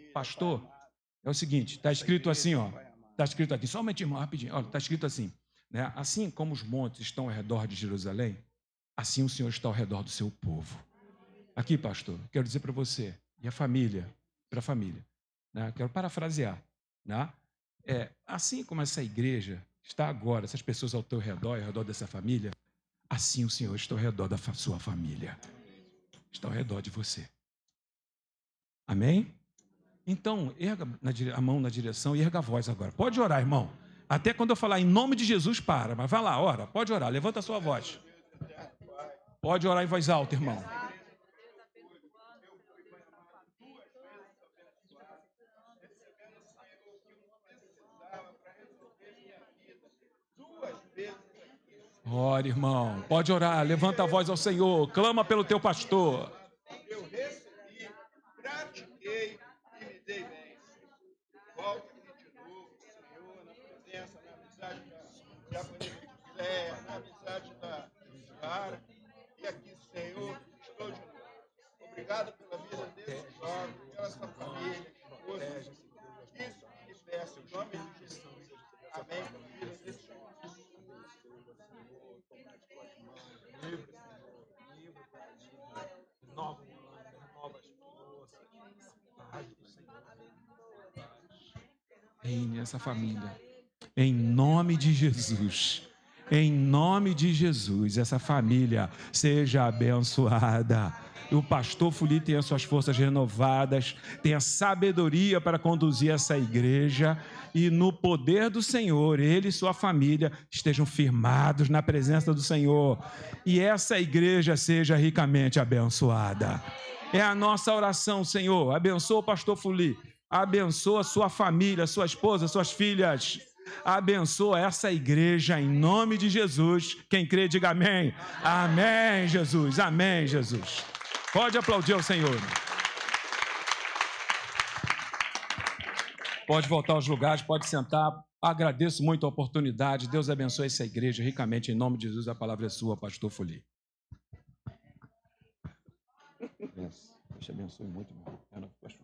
é o seguinte, está escrito assim, ó. Está escrito aqui, somente irmão, rapidinho. Olha, está escrito assim, né? Assim como os montes estão ao redor de Jerusalém, assim o Senhor está ao redor do seu povo. Aqui, pastor, quero dizer para você, e a família, para a família, né? Quero parafrasear, né? Assim como essa igreja está agora, essas pessoas ao teu redor, ao redor dessa família, assim o Senhor está ao redor da sua família. Está ao redor de você. Amém? Então, erga a mão na direção e erga a voz agora. Pode orar, irmão. Até quando eu falar em nome de Jesus, para. Mas vai lá, ora. Pode orar. Levanta a sua voz. Pode orar em voz alta, irmão. Ora, irmão. Pode orar. Levanta a voz ao Senhor. Clama pelo teu pastor. Eu recebi, pratiquei e me dei bem. Volto de novo, Senhor, na presença, na amizade da José, na amizade da Sara. E aqui, Senhor, estou de novo. Obrigado pela vida desse jovem, pela sua família, esposa. Isso que lhe peço, em nome de Jesus. Amém. Pela vida desse jovem. Reine essa família. Em nome de Jesus. Em nome de Jesus, essa família seja abençoada. O pastor Fuli tenha suas forças renovadas, tenha sabedoria para conduzir essa igreja e no poder do Senhor, ele e sua família estejam firmados na presença do Senhor e essa igreja seja ricamente abençoada. É a nossa oração, Senhor. Abençoa o pastor Fuli, abençoa sua família, sua esposa, suas filhas. Abençoa essa igreja em nome de Jesus. Quem crê, diga amém. Amém, Jesus. Amém, Jesus. Pode aplaudir ao Senhor. Pode voltar aos lugares, pode sentar. Agradeço muito a oportunidade. Deus abençoe essa igreja ricamente. Em nome de Jesus, a palavra é sua, pastor Fuli. Deus te abençoe muito, irmão.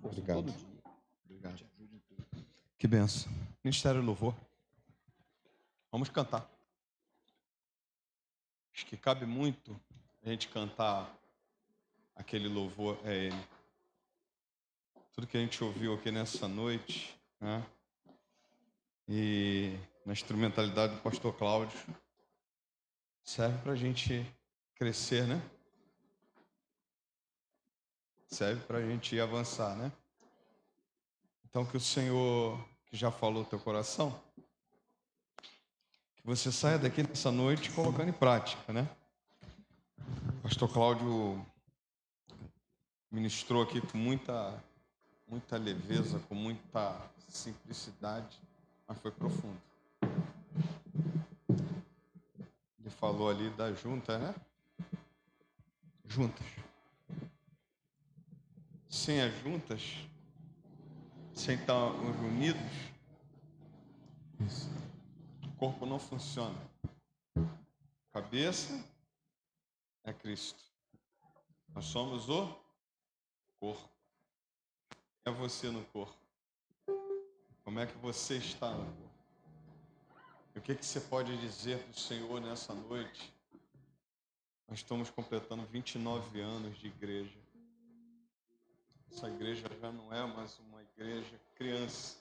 Obrigado. Obrigado. Que benção. Ministério Louvor. Vamos cantar. Acho que cabe muito a gente cantar aquele louvor a Ele. Tudo que a gente ouviu aqui nessa noite, né? E na instrumentalidade do pastor Cláudio, serve para a gente crescer, né? Serve para a gente avançar, né? Então, que o Senhor, que já falou no teu coração, que você saia daqui nessa noite colocando em prática, né? O pastor Cláudio ministrou aqui com muita leveza, com muita simplicidade, mas foi profundo. Ele falou ali das juntas, né? Juntas. Sem as juntas, sem estar unidos, o corpo não funciona. Cabeça é Cristo. Nós somos o corpo. É você no corpo. Como é que você está no corpo? E o que você pode dizer para o Senhor nessa noite? Nós estamos completando 29 anos de igreja. Essa igreja já não é mais uma igreja criança.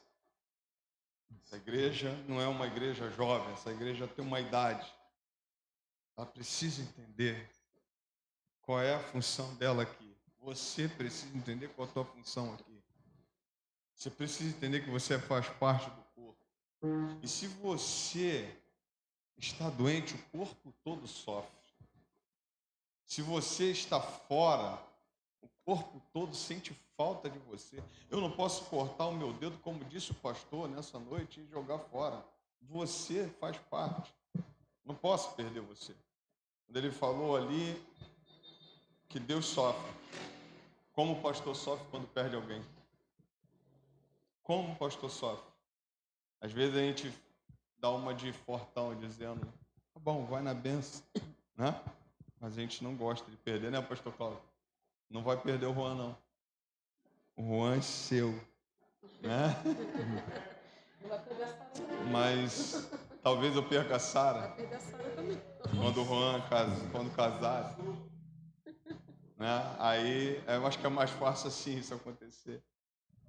Essa igreja não é uma igreja jovem. Essa igreja tem uma idade. Ela precisa entender qual é a função dela aqui. Você precisa entender qual é a tua função aqui. Você precisa entender que você faz parte do corpo. E se você está doente, o corpo todo sofre. Se você está fora, o corpo todo sente falta de você. Eu não posso cortar o meu dedo, como disse o pastor nessa noite, e jogar fora. Você faz parte. Não posso perder você. Quando ele falou ali que Deus sofre, como o pastor sofre quando perde alguém? Como o pastor sofre? Às vezes a gente dar uma de fortão, dizendo, tá bom, vai na benção, né? Mas a gente não gosta de perder, né, pastor Cláudio? Não vai perder o Juan, não. O Juan é seu, né? Mas talvez eu perca a Sara. Quando o Juan casar. Né? Aí eu acho que é mais fácil assim isso acontecer.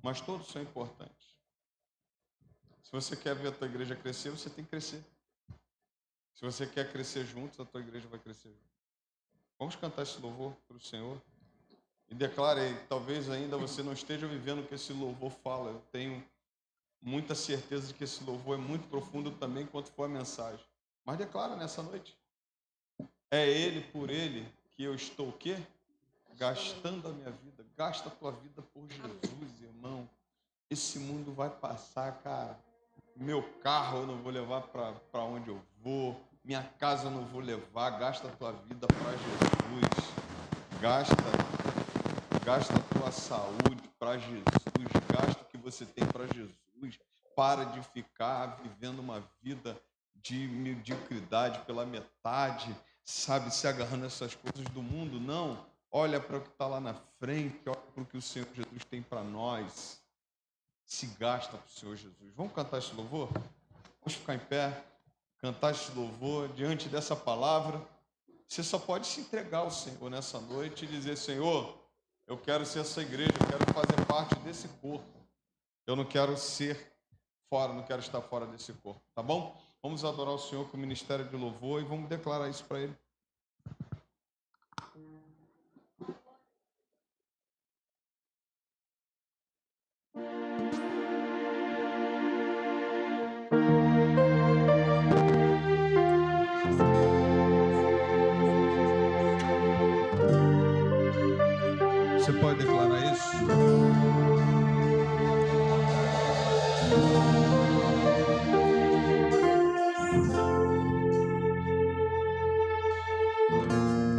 Mas todos são importantes. Se você quer ver a tua igreja crescer, você tem que crescer. Se você quer crescer juntos, a tua igreja vai crescer junto. Vamos cantar esse louvor para o Senhor? E declare, talvez ainda você não esteja vivendo o que esse louvor fala. Eu tenho muita certeza de que esse louvor é muito profundo também, quanto for a mensagem. Mas declara nessa noite. É Ele, por Ele, que eu estou o quê? Gastando a minha vida. Gasta a tua vida por Jesus, irmão. Esse mundo vai passar, cara. Meu carro eu não vou levar para onde eu vou. Minha casa eu não vou levar. Gasta a tua vida para Jesus. Gasta a tua saúde para Jesus. Gasta o que você tem para Jesus. Para de ficar vivendo uma vida de mediocridade pela metade, sabe, se agarrando essas coisas do mundo. Não. Olha para o que está lá na frente. Olha para o que o Senhor Jesus tem para nós. Se gasta para o Senhor Jesus. Vamos cantar esse louvor? Vamos ficar em pé, cantar esse louvor diante dessa palavra. Você só pode se entregar ao Senhor nessa noite e dizer, Senhor, eu quero ser essa igreja, eu quero fazer parte desse corpo. Eu não quero ser fora, não quero estar fora desse corpo, tá bom? Vamos adorar o Senhor com o ministério de louvor e vamos declarar isso para Ele. Você pode declarar isso?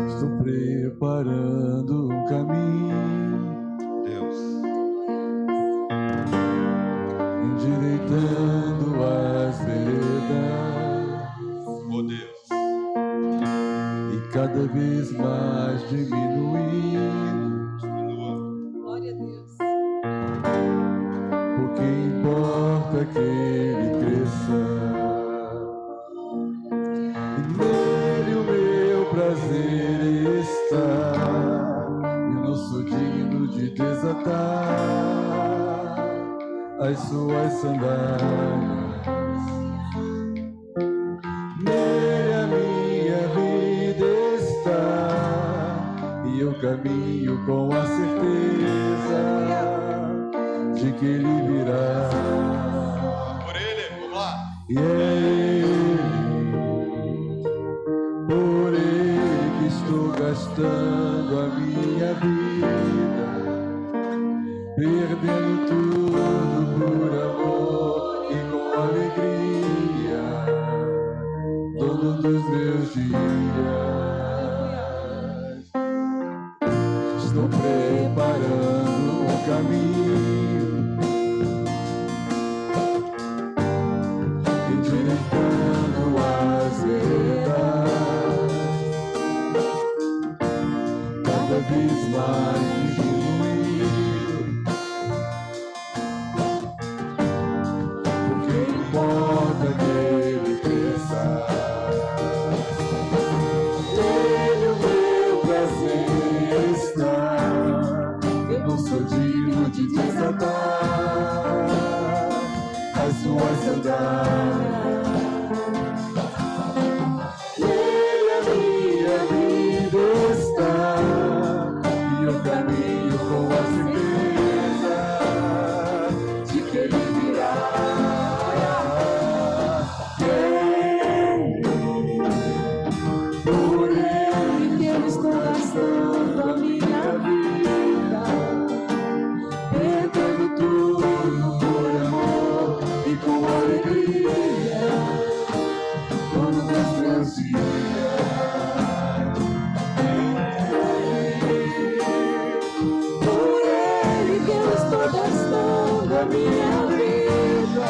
Estou preparando um caminho, Deus, endireitando as veredas, oh Deus, e cada vez mais diminuindo. Glória a Deus. O que importa é que ele cresça, e nele o meu prazer está. Eu não sou digno de desatar as suas sandálias. Nele a minha vida está, e eu caminho com a certeza de que ele virá. por Ele, vamos lá. E é ele, por ele que estou gastando a minha vida, perdendo tudo por amor e com alegria, todos os meus dias. Estou preparando um caminho, endireitando as veredas, cada vez mais diminuindo. Porque importa que ele cresça, nele o meu prazer está. Eu não sou digno de desatar as suas sandálias. Nele a minha vida está, e eu caminho com a certeza de que ele virá. Por ele que eu estou gastando a minha vida, perdendo tudo por amor e com alegria, todos os meus dias. Por ele que eu estou gastando a minha vida,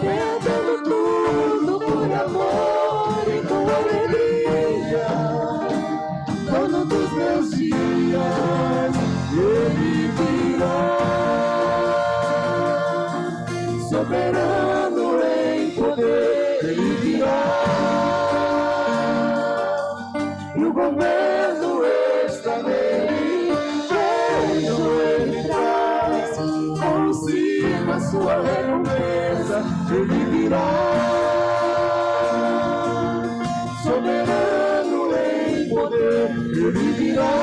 perdendo tudo soberano em poder, ele virá. E o governo está nele, vejam, ele traz consigo a sua recompensa, ele virá. Soberano em poder, ele virá.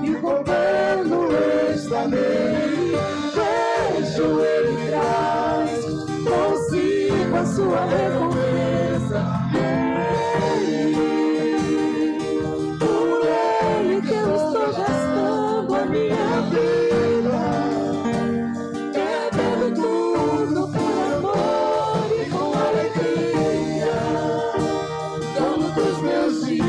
E o governo está nele, vejam, ele traz consigo a sua recompensa. Por ele que eu estou gastando a minha vida, perdendo tudo por amor e com alegria, dono dos meus dias.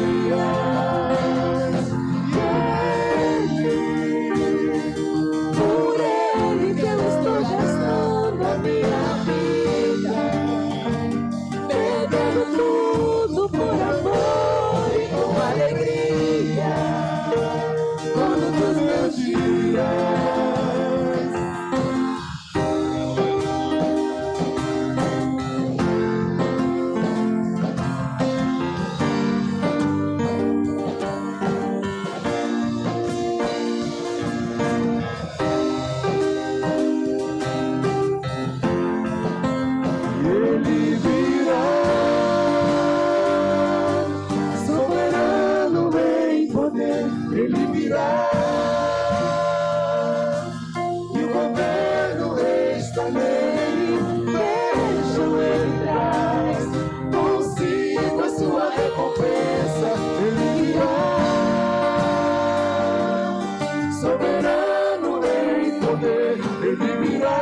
Por ele que eu estou gastando a minha vida, perdendo tudo por amor e com alegria, dono dos meus dias. Ele virá, soberano em poder, ele virá. E o governo está nele, vejam, ele traz consigo a sua recompensa, ele virá. Soberano em poder, ele virá.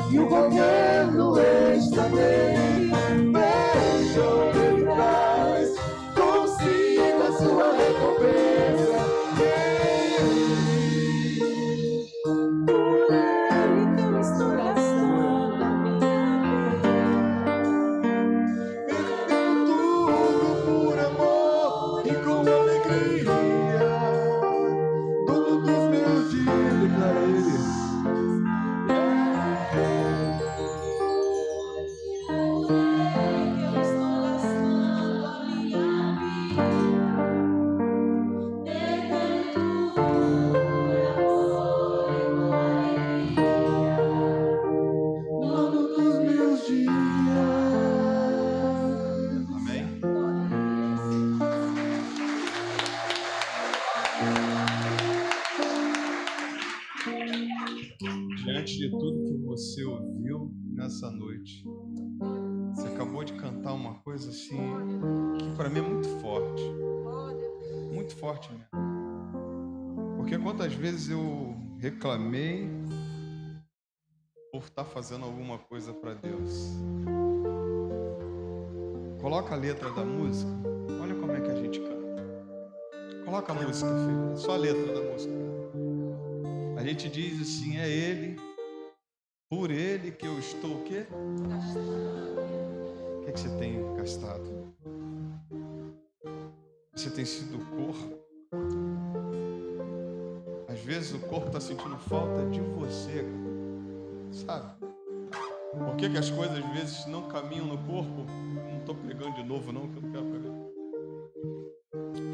E o governo está nele, vejam, ele traz consigo a sua recompensa. Por ele que eu estou gastando a minha vida, perdendo tudo por amor e com alegria, dono dos meus dias, declara ele. Dono dos meus dias. Amém? Diante de tudo que você ouviu nessa noite, você acabou de cantar uma coisa assim que para mim é muito forte mesmo. Porque quantas vezes eu reclamei por estar fazendo alguma coisa para Deus. Coloca a letra da música, olha como é que a gente canta. Coloca a música, filho, só a letra da música. A gente diz assim, é Ele, por Ele que eu estou o quê? O que você tem gastado? Você tem sido o corpo? Às vezes o corpo está sentindo falta de você, sabe? Por que as coisas às vezes não caminham no corpo? Não estou pregando de novo não, que eu não quero pregar.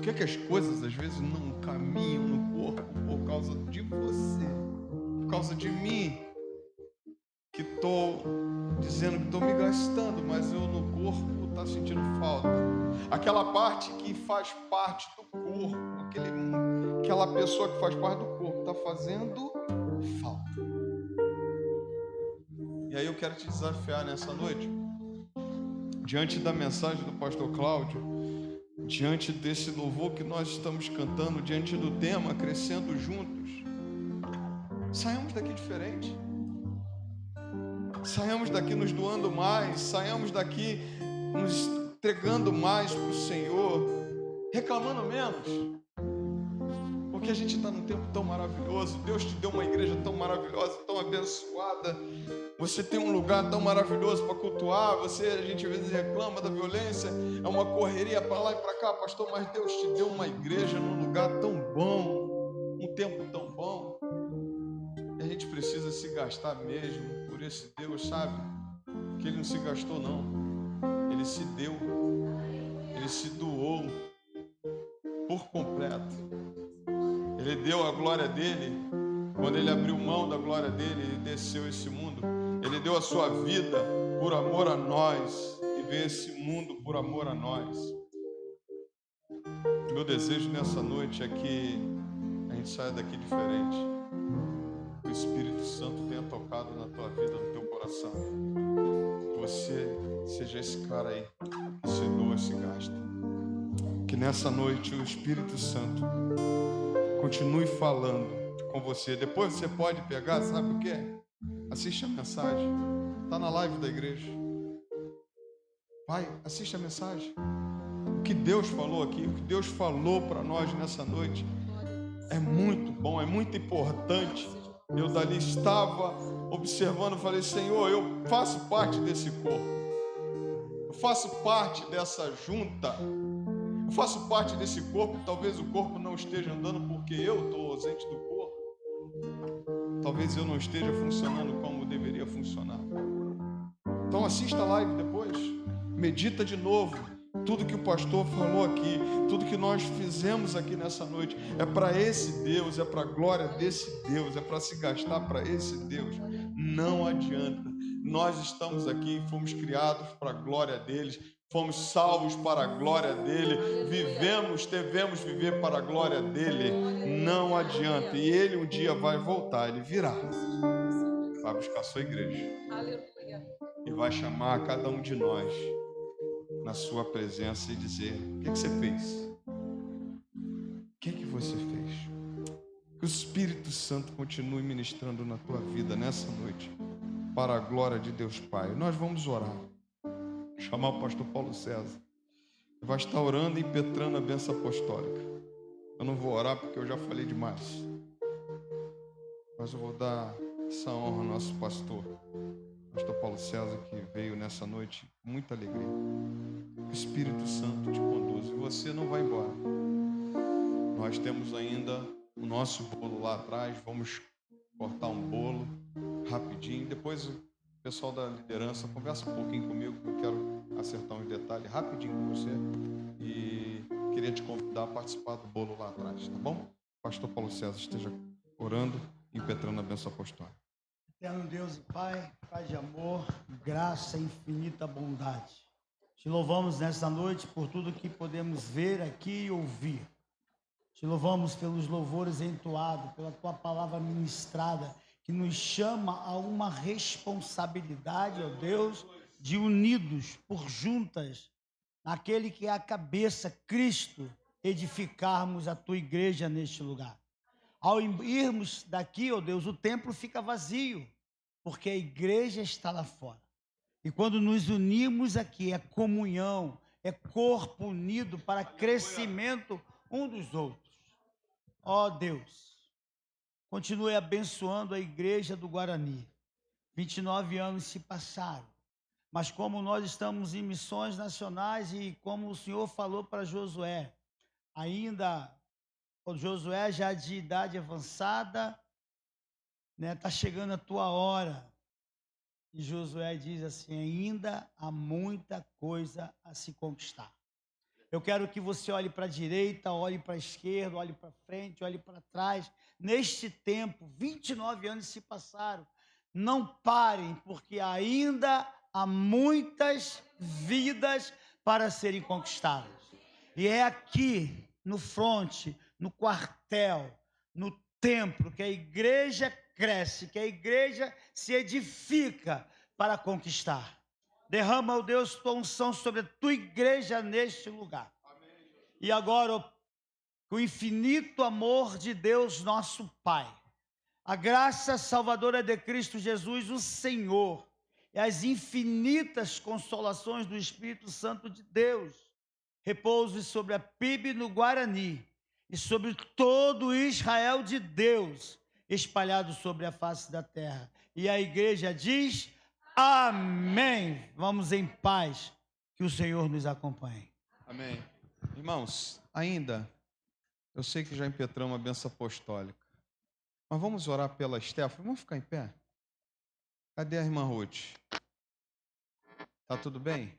Por que as coisas às vezes não caminham no corpo? Por causa de você, por causa de mim, que estou dizendo que estou me gastando, mas eu no corpo está sentindo falta. Aquela parte que faz parte do corpo, aquela pessoa que faz parte do corpo está fazendo falta. E aí eu quero te desafiar nessa noite, diante da mensagem do pastor Cláudio, diante desse louvor que nós estamos cantando, diante do tema Crescendo Juntos, saiamos daqui diferente. Saiamos daqui nos doando mais, saiamos daqui nos entregando mais para o Senhor, reclamando menos, porque a gente está num tempo tão maravilhoso. Deus te deu uma igreja tão maravilhosa, tão abençoada. Você tem um lugar tão maravilhoso para cultuar. A gente às vezes reclama da violência, é uma correria para lá e para cá, pastor, mas Deus te deu uma igreja num lugar tão bom, um tempo tão bom. gente precisa se gastar mesmo por esse Deus, sabe? Que Ele não se gastou, não. Ele se deu. Ele se doou por completo. Ele deu a glória dele. Quando Ele abriu mão da glória dele, Ele desceu a esse mundo. Ele deu a sua vida por amor a nós e veio esse mundo por amor a nós. Meu desejo nessa noite é que a gente saia daqui diferente. Que o Espírito Santo tenha tocado na tua vida, no teu coração. Que você seja esse cara aí que se doa, se gasta. Que nessa noite o Espírito Santo continue falando com você. Depois você pode pegar, sabe o que é? Assiste a mensagem. Está na live da igreja. Pai, assiste a mensagem. O que Deus falou aqui, o que Deus falou para nós nessa noite é muito bom, é muito importante. Eu dali estava observando, falei, Senhor, eu faço parte desse corpo. Eu faço parte dessa junta. Eu faço parte desse corpo. Talvez o corpo não esteja andando porque eu estou ausente do corpo. Talvez eu não esteja funcionando como deveria funcionar. Então assista a live depois. Medita de novo. Tudo que o pastor falou aqui, tudo que nós fizemos aqui nessa noite, é para esse Deus, é para a glória desse Deus, é para se gastar para esse Deus. Não adianta. Nós estamos aqui, fomos criados para a glória deles, fomos salvos para a glória dele, devemos viver para a glória dele. Não adianta. E ele um dia vai voltar, ele virá, vai buscar a sua igreja e vai chamar cada um de nós na sua presença e dizer: o que você fez? O que você fez? Que o Espírito Santo continue ministrando na tua vida nessa noite, para a glória de Deus Pai. Nós vamos orar. Chamar o pastor Paulo César. Vai estar orando e impetrando a bênção apostólica. Eu não vou orar porque eu já falei demais. Mas eu vou dar essa honra ao nosso pastor Paulo César, que veio nessa noite com muita alegria. Que o Espírito Santo te conduza. E você não vai embora. Nós temos ainda o nosso bolo lá atrás. Vamos cortar um bolo rapidinho. Depois o pessoal da liderança conversa um pouquinho comigo, que eu quero acertar uns detalhes rapidinho com você. E queria te convidar a participar do bolo lá atrás, tá bom? Pastor Paulo César esteja orando e impetrando a bênção apostólica. Eterno Deus e Pai, Pai de amor, graça e infinita bondade. Te louvamos nesta noite por tudo que podemos ver aqui e ouvir. Te louvamos pelos louvores entoados, pela Tua palavra ministrada, que nos chama a uma responsabilidade, ó Deus, de unidos por juntas, naquele que é a cabeça, Cristo, edificarmos a Tua igreja neste lugar. Ao irmos daqui, ó Deus, o templo fica vazio, porque a igreja está lá fora. E quando nos unimos aqui, é comunhão, é corpo unido para crescimento um dos outros. Ó Deus, continue abençoando a igreja do Guarani. 29 anos se passaram, mas como nós estamos em missões nacionais e como o Senhor falou para Josué, ainda... O Josué já de idade avançada, né, tá chegando a tua hora. E Josué diz assim: ainda há muita coisa a se conquistar. Eu quero que você olhe para a direita, olhe para a esquerda, olhe para frente, olhe para trás. Neste tempo, 29 anos se passaram. Não parem, porque ainda há muitas vidas para serem conquistadas. E é aqui, no fronte, no quartel, no templo, que a igreja cresce, que a igreja se edifica para conquistar. Derrama, ó Deus, tua unção sobre a tua igreja neste lugar. Amém. E agora, ó, o infinito amor de Deus, nosso Pai, a graça salvadora de Cristo Jesus, o Senhor, e as infinitas consolações do Espírito Santo de Deus, repouse sobre a PIB no Guarani, e sobre todo Israel de Deus, espalhado sobre a face da terra. E a igreja diz: amém. Vamos em paz, que o Senhor nos acompanhe. Amém. Irmãos, ainda, eu sei que já impetramos a bênção apostólica, Mas vamos orar pela Stephanie. Vamos ficar em pé? Cadê a irmã Ruth? Tá tudo bem?